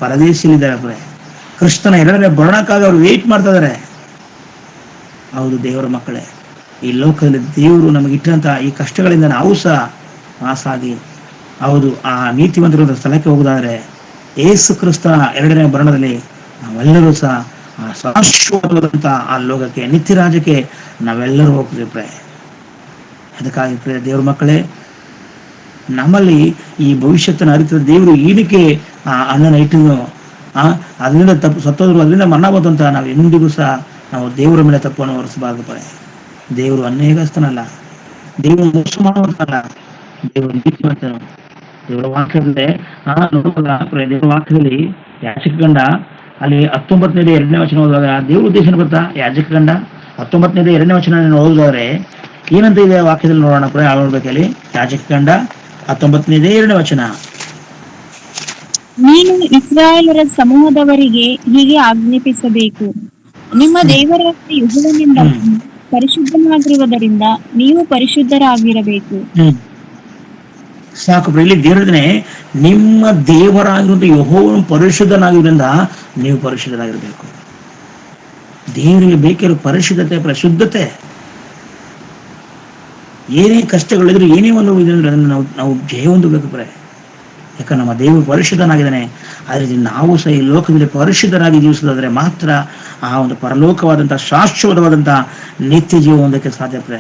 ಪರದೇಶಿಯಲ್ಲಿದ್ದಾರೆ. ಕ್ರಿಸ್ತನ 2ನೇ ಬರೋಣಕ್ಕಾಗಿ ಅವರು ವೇಟ್ ಮಾಡ್ತಾ ಇದ್ದಾರೆ. ಹೌದು ದೇವರ ಮಕ್ಕಳೇ, ಈ ಲೋಕದಲ್ಲಿ ದೇವರು ನಮಗೆ ಇಟ್ಟಂತ ಈ ಕಷ್ಟಗಳಿಂದ ನಾವು ಸಹ ಪಾಸಾಗಿ ಆ ನೀತಿವಂತರ ಸ್ಥಳಕ್ಕೆ ಹೋಗುದಾದ್ರೆ ಯೇಸು ಕ್ರಿಸ್ತನ 2ನೇ ಬರಣದಲ್ಲಿ ನಾವೆಲ್ಲರೂ ಸಹ ಆ ಶಾಶ್ವತವಾದಂತ ಆ ಲೋಕಕ್ಕೆ, ನಿತ್ಯ ರಾಜ್ಯಕ್ಕೆ ನಾವೆಲ್ಲರೂ ಹೋಗ್ತೀವಿ. ಅದಕ್ಕಾಗಿ ಪ್ರಿಯ ದೇವ್ರ ಮಕ್ಕಳೇ, ನಮ್ಮಲ್ಲಿ ಈ ಭವಿಷ್ಯತ್ತನ್ನು ಅರಿತ ದೇವರು ಏನಕ್ಕೆ ಆ ಅಣ್ಣನ ಇಟ್ಟಿದ್ನು, ಅದರಿಂದ ತಪ್ಪು ಸತ್ತೋದ್ರು, ಅದರಿಂದ ಮರಣ ಬಂತು ಅಂತ ನಾವು ಎಂದಿಗೂ ಸಹ ನಾವು ದೇವರ ಮೇಲೆ ತಪ್ಪನ್ನು ಹೊರಿಸಬಾರದು ಪಡೆ. ದೇವರು ಅನ್ಯಾಯಸ್ಥನಲ್ಲ, ದೇವರು ಮೋಸ ಮಾಡುವಂತಲ್ಲ, ದೇವರು ನೀತಿವಂತನು. ದೇವರ ವಾಕ್ಯದಲ್ಲಿ ದೇವರ ವಾಕ್ಯದಲ್ಲಿ ಯಾಚಕ ಗಂಡ ಅಲ್ಲಿ 19ನೇ 2ನೇ ವಚನ ಓದುವಾಗ ದೇವ್ರ ಉದ್ದೇಶ ಗೊತ್ತಾ? ಯಾಜಕ ಗಂಡ 19ನೇ 2ನೇ ವಚನ ಓದಿದ್ರೆ ಏನಂತ ಇದೆ ವಾಕ್ಯದಲ್ಲಿ ನೋಡೋಣ. ನೋಡ್ಬೇಕಲ್ಲಿ ಯಾಜಕ ಗಂಡ 19ನೇ 2ನೇ ವಚನ. ನೀನು ಇಸ್ರಾಯೇಲರ ಸಮೂಹದವರಿಗೆ ಹೀಗೆ ಆಜ್ಞಾಪಿಸಬೇಕು, ನಿಮ್ಮ ದೇವರಾದ ಯೆಹೋವನೆಂಬ ಪರಿಶುದ್ಧನಾಗಿರುವುದರಿಂದ ನೀವು ಪರಿಶುದ್ಧರಾಗಿರಬೇಕು. ಸಾಕು. ಇಲ್ಲಿ ದೇವರೇ ನಿಮ್ಮ ದೇವರಾಗಿರುವಂತ ಯೆಹೋವನು ಪರಿಶುದ್ಧನಾಗಿರೋದ್ರಿಂದ ನೀವು ಪರಿಶುದ್ಧರಾಗಿರ್ಬೇಕು. ದೇವರಿಗೆ ಬೇಕಿರೋ ಪರಿಶುದ್ಧತೆ, ಪ್ರಶುದ್ಧತೆ. ಏನೇ ಕಷ್ಟಗಳಿದ್ರು, ಏನೇ ಒಂದು ಇದ್ರೆ ಅದನ್ನು ನಾವು ಜಯ ಹೊಂದಬೇಕು ಬರೇ. ಯಾಕಂದ್ರೆ ನಮ್ಮ ದೇವರು ಪರಿಶುದ್ಧನಾಗಿದ್ದಾನೆ. ಆದರೆ ನಾವು ಸಹ ಈ ಲೋಕದಲ್ಲಿ ಪರಿಶುದ್ಧರಾಗಿ ಜೀವಿಸೋದಾದ್ರೆ ಮಾತ್ರ ಆ ಒಂದು ಪರಲೋಕವಾದಂತಹ ಶಾಶ್ವತವಾದಂತಹ ನಿತ್ಯ ಜೀವ ಹೊಂದಕ್ಕೆ ಸಾಧ್ಯತೆ.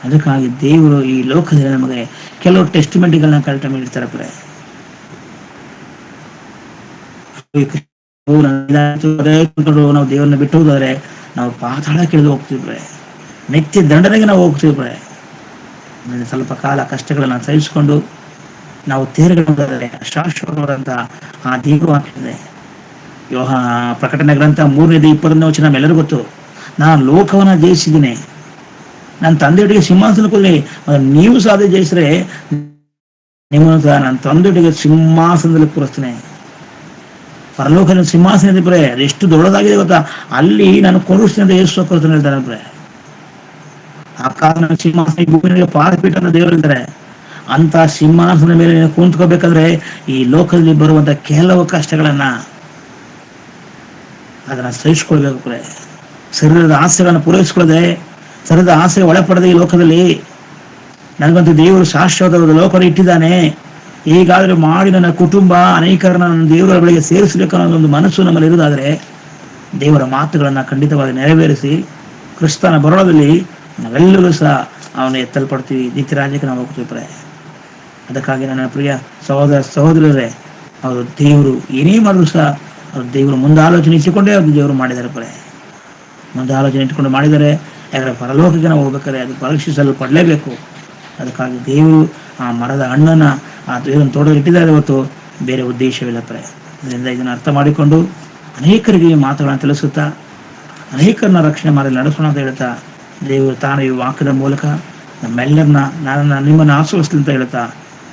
ಅದಕ್ಕಾಗಿ ದೇವರು ಈ ಲೋಕದಲ್ಲಿ ನಮಗೆ ಕೆಲವು ಟೆಸ್ಟಿಮೆಂಟ್ಗಳನ್ನ ಕರೆಕ್ಟ್ ಮಾಡಿರ್ತಾರೆ ಪ್ರೆ. ನಾವು ದೇವರನ್ನ ಬಿಟ್ಟು ಹೋದಾದ್ರೆ ನಾವು ಪಾತಾಳಕ್ಕೆ ಇಳಿದು ಹೋಗ್ತೀವಿ, ನಿತ್ಯ ದಂಡನೆಗೆ ನಾವು ಹೋಗ್ತೀವಿ. ಸ್ವಲ್ಪ ಕಾಲ ಕಷ್ಟಗಳನ್ನ ಸಹಿಸಿಕೊಂಡು ನಾವು ತೇರುಗಳಾದರೆ ಶಾಶ್ವತವಾದಂತಹ ಆ ದೇವರು ಆಗ್ತದೆ. ಪ್ರಕಟಣೆ ಗ್ರಂಥ 3:21 ವಚನ ನಮ್ಮೆಲ್ಲರೂ ಗೊತ್ತು. ನಾನು ಲೋಕವನ್ನ ಜಯಿಸಿದ್ದೀನಿ, ನನ್ನ ತಂದೆಯೊಟ್ಟಿಗೆ ಸಿಂಹಾಸನ ಕೂಲಿ, ನೀವು ಸಾಧನೆ ಜಯಿಸಿದ್ರೆ ನಿಮ್ಮನ್ನು ಸಹ ನನ್ನ ತಂದೆಯೊಟ್ಟಿಗೆ ಸಿಂಹಾಸನದಲ್ಲಿ ಕೂರಿಸ್ತೇನೆ. ಪರಲೋಕದ ಸಿಂಹಾಸನ ಇದೆ ಪ್ರೇ, ಅದೆಷ್ಟು ದೊಡ್ಡದಾಗಿದೆ ಗೊತ್ತಾ? ಅಲ್ಲಿ ನಾನು ಕೂರಿಸ್ತೇನೆ ಅಂತ ಯೇಸು ಕೊಡ್ತಾನೆ ಹೇಳ್ತಾನೆ ಪ್ರೇ. ಆ ಕಾರಣ ಸಿಂಹಾಸನ ಭೂಮಿಗೆ ಪಾದಪೀಠ ಅಂತ ದೇವರು ಹೇಳ್ತಾರೆ. ಅಂತ ಸಿಂಹಾಸನ ಮೇಲೆ ನೀನು ಕೂತ್ಕೋಬೇಕಾದ್ರೆ ಈ ಲೋಕದಲ್ಲಿ ಬರುವಂತ ಕೆಲವು ಕಷ್ಟಗಳನ್ನ ಅದನ್ನ ಸಹಿಸ್ಕೊಳ್ಬೇಕು ಪ್ರೇ. ಶರೀರದ ಆಸೆಗಳನ್ನು ಪೂರೈಸ್ಕೊಳ್ಳದೆ, ಶರೀರದ ಆಸೆ ಒಳಪಡದೆ ಈ ಲೋಕದಲ್ಲಿ ನನಗಂತೂ ದೇವರು ಶಾಶ್ವತವಾದ ಲೋಕವನ್ನು ಇಟ್ಟಿದ್ದಾನೆ, ಹೀಗಾದ್ರೆ ಮಾಡಿ ನನ್ನ ಕುಟುಂಬ ಅನೇಕರನ್ನ ನನ್ನ ದೇವರ ಬಳಿಗೆ ಸೇರಿಸಬೇಕು ಅನ್ನೋ ಒಂದು ಮನಸ್ಸು ನಮ್ಮಲ್ಲಿ ಇರುವುದಾದ್ರೆ ದೇವರ ಮಾತುಗಳನ್ನ ಖಂಡಿತವಾಗಿ ನೆರವೇರಿಸಿ ಕ್ರಿಸ್ತನ ಬರೋಣದಲ್ಲಿ ನಾವೆಲ್ಲರೂ ಸಹ ಅವನು ಎತ್ತಲ್ಪಡ್ತೀವಿ, ನಿತ್ಯ ರಾಜ್ಯಕ್ಕೆ ನಾವು ಹೋಗ್ತೀವಿ ಪ್ರೇ. ಅದಕ್ಕಾಗಿ ನನ್ನ ಪ್ರಿಯ ಸಹೋದರರೇ, ಅವರು ದೇವರು ಏನೇ ಮಾಡಿದ್ರು ಸಹ ಅವ್ರು ದೇವರು ಮುಂದಾಲೋಚನೆ ಇಟ್ಟುಕೊಂಡೇ ಅದು ದೇವರು ಮಾಡಿದ್ದಾರೆ ಪ್ರೇ. ಮುಂದಾಲೋಚನೆ ಇಟ್ಟುಕೊಂಡು ಮಾಡಿದರೆ, ಯಾಕಂದರೆ ಪರಲೋಕಕ್ಕೆ ನಾವು ಹೋಗ್ಬೇಕಾದ್ರೆ ಅದು ಪರೀಕ್ಷಿಸಲ್ಪಡಲೇಬೇಕು. ಅದಕ್ಕಾಗಿ ದೇವರು ಆ ಮರದ ಹಣ್ಣನ್ನು ಆ ದೇವರನ್ನ ತೋಟದಲ್ಲಿ ಇಟ್ಟಿದ್ದಾರೆ ಹೊತ್ತು ಬೇರೆ ಉದ್ದೇಶವಿಲ್ಲ ಪ್ರೇ. ಅದರಿಂದ ಇದನ್ನು ಅರ್ಥ ಮಾಡಿಕೊಂಡು ಅನೇಕರಿಗೆ ಈ ಮಾತುಗಳನ್ನು ತಿಳಿಸುತ್ತಾ ಅನೇಕರನ್ನ ರಕ್ಷಣೆ ಮಾಡಿ ನಡೆಸೋಣ ಅಂತ ಹೇಳ್ತಾ, ದೇವರು ತಾನು ಈ ವಾಕ್ಯದ ಮೂಲಕ ನಮ್ಮೆಲ್ಲರನ್ನ ನಿಮ್ಮನ್ನು ಆಶ್ರಯಿಸಲಿ ಅಂತ ಹೇಳ್ತಾ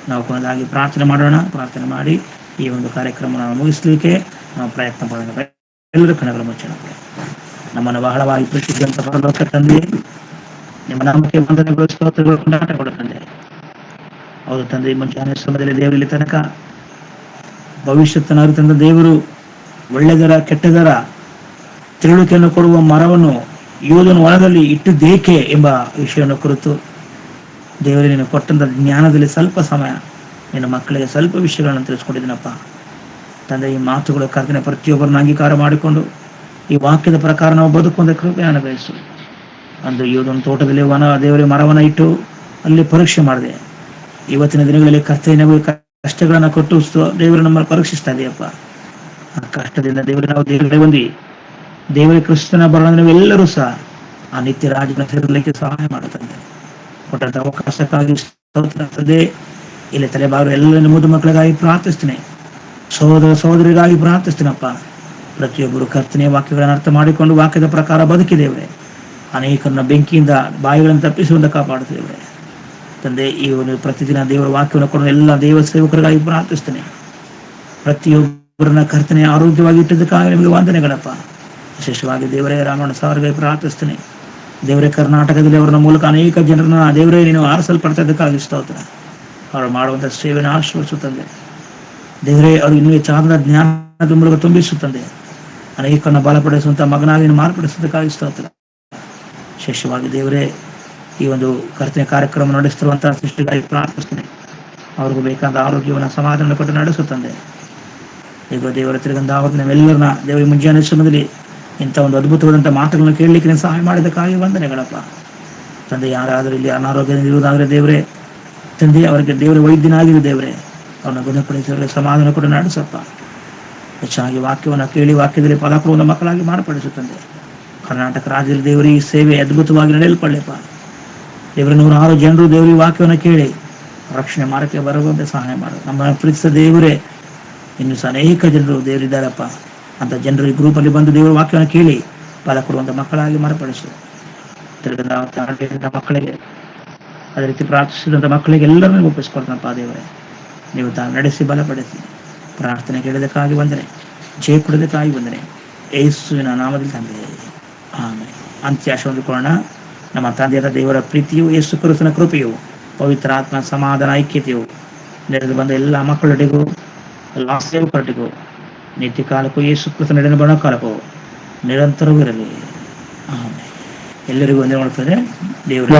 ನಾವು ಕೊನೆಯದಾಗಿ ಪ್ರಾರ್ಥನೆ ಮಾಡೋಣ. ಪ್ರಾರ್ಥನೆ ಮಾಡಿ ಈ ಒಂದು ಕಾರ್ಯಕ್ರಮ ನಾವು ಮುಗಿಸ್ಲಿಕ್ಕೆ ನಾವು ಪ್ರಯತ್ನ ಮಾಡೋಣ. ಎಲ್ಲರೂ ಕಣ್ಣುಗಳು ಮುಚ್ಚೋಣ. ನಮ್ಮನ್ನು ಬಹಳವಾಗಿ ಪ್ರೀತಿಸಿದಂತ ಪರಲೋಕ ತಂದೆ, ನಿಮ್ಮ ನಾಮಕ್ಕೆ ವಂದನೆಗಳು, ಸ್ತೋತ್ರಗಳು, ಕೊಂಡಾಟಗಳು ತಂದೆ. ಹೌದು ತಂದೆ, ಮುಂಜಾನೆ ಸಮಯದಲ್ಲಿ ದೇವರಲ್ಲಿ ತನಕ ಭವಿಷ್ಯತ್ತನ್ನು ಅರಿತಂದ ದೇವರು ಒಳ್ಳೆದರ ಕೆಟ್ಟದರ ತಿಳುವಳಿಕೆಯನ್ನು ಕೊಡುವ ಮರವನ್ನು ಯೋಧನ ವನದಲ್ಲಿ ಇಟ್ಟಿದ್ದೇಕೆ ಎಂಬ ವಿಷಯವನ್ನು ಕುರಿತು ದೇವರೇ ನೀನು ಕೊಟ್ಟಂತ ಜ್ಞಾನದಲ್ಲಿ ಸ್ವಲ್ಪ ಸಮಯ ನಿನ್ನ ಮಕ್ಕಳಿಗೆ ಸ್ವಲ್ಪ ವಿಷಯಗಳನ್ನು ತಿಳಿಸ್ಕೊಟ್ಟಿದ್ದೀನಪ್ಪ ತಂದೆ. ಈ ಮಾತುಗಳು ಕರ್ತನೆ ಪ್ರತಿಯೊಬ್ಬರನ್ನ ಅಂಗೀಕಾರ ಮಾಡಿಕೊಂಡು ಈ ವಾಕ್ಯದ ಪ್ರಕಾರ ನಾವು ಬದುಕುವಂತ ಕೃಪೆಯನ್ನು ಬಯಸು. ಅಂದು ಯೋಧನ ತೋಟದಲ್ಲಿ ದೇವರೇ ಮರವನ್ನು ಇಟ್ಟು ಅಲ್ಲಿ ಪರೀಕ್ಷೆ ಮಾಡಿದೆ. ಇವತ್ತಿನ ದಿನಗಳಲ್ಲಿ ಕರ್ತನೆ ಕಷ್ಟಗಳನ್ನು ಕೊಟ್ಟು ದೇವರು ನಮ್ಮನ್ನು ಪರೀಕ್ಷಿಸ್ತಾ ಇದೆಯಪ್ಪ. ಆ ಕಷ್ಟದಿಂದ ದೇವರೇ ನಾವು ದೇವರಿಗೆ ಬಂದು ದೇವರ ಕ್ರಿಸ್ತನ ಬರೋಣ ನಾವೆಲ್ಲರೂ ಸಹ ಆ ನಿತ್ಯ ರಾಜ್ಯನ ಸೇರಲಿಕ್ಕೆ ಸಹಾಯ ಮಾಡುತ್ತದೆ. ಕೊಟ್ಟಂತ ಅವಕಾಶಕ್ಕಾಗಿ ಸ್ತೋತ್ರ. ಇಲ್ಲಿ ತಲೆಬಾರು ಎಲ್ಲ ಮುದ್ದು ಮಕ್ಕಳಿಗಾಗಿ ಪ್ರಾರ್ಥಿಸ್ತೇನೆ, ಸಹೋದರಿಗಾಗಿ ಪ್ರಾರ್ಥಿಸ್ತೇನಪ್ಪ. ಪ್ರತಿಯೊಬ್ಬರು ಕರ್ತನೆಯ ವಾಕ್ಯಗಳನ್ನು ಅರ್ಥ ಮಾಡಿಕೊಂಡು ವಾಕ್ಯದ ಪ್ರಕಾರ ಬದುಕಿದ್ದೇವೆ. ಅನೇಕರನ್ನ ಬೆಂಕಿಯಿಂದ ಬಾಯಿಗಳನ್ನು ತಪ್ಪಿಸುವಂತ ಕಾಪಾಡುತ್ತೇವೆ ತಂದೆ. ಈ ಒಂದು ಪ್ರತಿದಿನ ದೇವರ ವಾಕ್ಯವನ್ನು ಕೊಡುವ ಎಲ್ಲ ದೇವ ಸೇವಕರಿಗಾಗಿ ಪ್ರಾರ್ಥಿಸ್ತೇನೆ. ಪ್ರತಿಯೊಬ್ಬರನ್ನ ಕರ್ತನೆ ಆರೋಗ್ಯವಾಗಿ ಇಟ್ಟಿದ್ದಕ್ಕಾಗಿ ನಿಮಗೆ ವಂದನೆಗಳಪ್ಪ. ವಿಶೇಷವಾಗಿ ದೇವರೇ ರಾಮಣ್ಣ ಸಾವರಿಗೆ ಪ್ರಾರ್ಥಿಸ್ತೇನೆ. ದೇವರೇ ಕರ್ನಾಟಕದಲ್ಲಿ ಅವರ ಮೂಲಕ ಅನೇಕ ಜನರನ್ನ ದೇವರೇ ನೀನು ಆರಿಸಲ್ಪಡ್ತಾ ಇದ್ದಕ್ಕಾಗಿ ಸ್ತೋತ್ರ. ಅವರು ಮಾಡುವಂಥ ಸೇವೆಯನ್ನು ಆಶೀರ್ವದಿಸುತ್ತದೆ ದೇವರೇ. ಅವರು ಇನ್ನೂ ಹೆಚ್ಚಾದ ಜ್ಞಾನದ ಮೂಲಕ ತುಂಬಿಸುತ್ತದೆ. ಅನೇಕರನ್ನ ಬಲಪಡಿಸುವಂಥ ಮಗನಾಗಿ ಮಾರ್ಪಡಿಸುವುದಕ್ಕಾಗಿ ಸ್ತೋತ್ರ. ವಿಶೇಷವಾಗಿ ದೇವರೇ ಈ ಒಂದು ಕರ್ತನೆ ಕಾರ್ಯಕ್ರಮ ನಡೆಸುತ್ತಿರುವಂತಹ ಸೃಷ್ಟಿಗಾಗಿ ಪ್ರಾರ್ಥಿಸ್ತೇನೆ. ಅವ್ರಿಗೂ ಬೇಕಾದ ಆರೋಗ್ಯವನ್ನು ಸಮಾಧಾನ ಕೊಟ್ಟು ನಡೆಸುತ್ತದೆ. ಈಗ ದೇವರ ತಿರುಗಂದ ನಾವೆಲ್ಲರನ್ನ ದೇವರ ಮುಂಜಾನೆ ಸಮಯದಲ್ಲಿ ಇಂಥ ಒಂದು ಅದ್ಭುತವಾದಂಥ ಮಾತುಗಳನ್ನು ಕೇಳಲಿಕ್ಕೆ ಸಹಾಯ ಮಾಡಿದ್ದಕ್ಕಾಗಿ ವಂದನೆಗಳಪ್ಪ. ತಂದೆ, ಯಾರಾದರೂ ಇಲ್ಲಿ ಅನಾರೋಗ್ಯದಿಂದ ಇರುವುದಾದರೆ ದೇವರೇ, ತಂದೆ ಅವರಿಗೆ ದೇವರ ವೈದ್ಯನಾಗಿರು ದೇವರೇ, ಅವರನ್ನು ಗುಣಪಡಿಸಿ ಸಮಾಧಾನ ಕೂಡ ನಡೆಸಪ್ಪ. ಹೆಚ್ಚಾಗಿ ವಾಕ್ಯವನ್ನು ಕೇಳಿ ವಾಕ್ಯದಲ್ಲಿ ಫಲ ಕೊಡುವ ಮಕ್ಕಳಾಗಿ ಮಾರ್ಪಡಿಸು ತಂದೆ. ಕರ್ನಾಟಕ ರಾಜ್ಯದಲ್ಲಿ ದೇವರ ಈ ಸೇವೆ ಅದ್ಭುತವಾಗಿ ನಡೆಯಲ್ಪಡಲಿಪ್ಪ ದೇವರ. 106 ಜನರು ದೇವರ ವಾಕ್ಯವನ್ನು ಕೇಳಿ ರಕ್ಷಣೆ ಮಾರ್ಗಕ್ಕೆ ಬರುವಂತೆ ಸಹಾಯ ಮಾಡು. ನಮ್ಮ ಪ್ರೀತಿಸಿದ ದೇವರೇ, ಇನ್ನು ಸಹ ಅನೇಕ ಜನರು ದೇವರಿದ್ದಾರಪ್ಪ. ಅಂತ ಜನರು ಈ ಗ್ರೂಪಲ್ಲಿ ಬಂದು ದೇವರ ವಾಕ್ಯವನ್ನು ಕೇಳಿ ಫಲ ಕೊಡುವಂಥ ಮಕ್ಕಳಾಗಿ ಮಾರ್ಪಡಿಸು. ಮಕ್ಕಳಿಗೆ ಅದೇ ರೀತಿ ಪ್ರಾರ್ಥಿಸಿದಂಥ ಮಕ್ಕಳಿಗೆ ಎಲ್ಲರನ್ನೂ ಒಪ್ಪಿಸ್ಕೊಡ್ತನಪ್ಪ ದೇವರೇ. ನೀವು ತಾವು ನಡೆಸಿ ಬಲಪಡಿಸಿ. ಪ್ರಾರ್ಥನೆ ಕೇಳೋದಕ್ಕಾಗಿ ಬಂದರೆ, ಜಯ ಕೊಡೋದಕ್ಕಾಗಿ ಬಂದರೆ, ಯೇಸುವಿನ ನಾಮದಲ್ಲಿ ತಂದೆ, ಆಮೇಲೆ ಅಂತ್ಯಾಶ ಹೊಂದಿಕೊಳ್ಳೋಣ. ನಮ್ಮ ತಂದೆಯಾದ ದೇವರ ಪ್ರೀತಿಯು, ಯೇಸು ಕ್ರಿಸ್ತನ ಕೃಪೆಯು, ಪವಿತ್ರ ಆತ್ಮ ಸಮಾಧಾನ ಐಕ್ಯತೆಯು ನೆರೆದು ಬಂದ ಎಲ್ಲ ಮಕ್ಕಳೊಟ್ಟಿಗೂ ಎಲ್ಲ ಸೇವಕರೊಟ್ಟಿಗೂ ನಿತ್ಯ ಕಾಲಕ್ಕೂ ಯೇಸು ಕ್ರಿಸ್ತ ನಡೆದ ಬಣ ಕಾಲಕ್ಕೂ ನಿರಂತರವೂ ಇರಲಿ. ಆಮೇಲೆ ಎಲ್ಲರಿಗೂ ಒಂದೇ ಮಾಡ್ತಾರೆ. ದೇವರು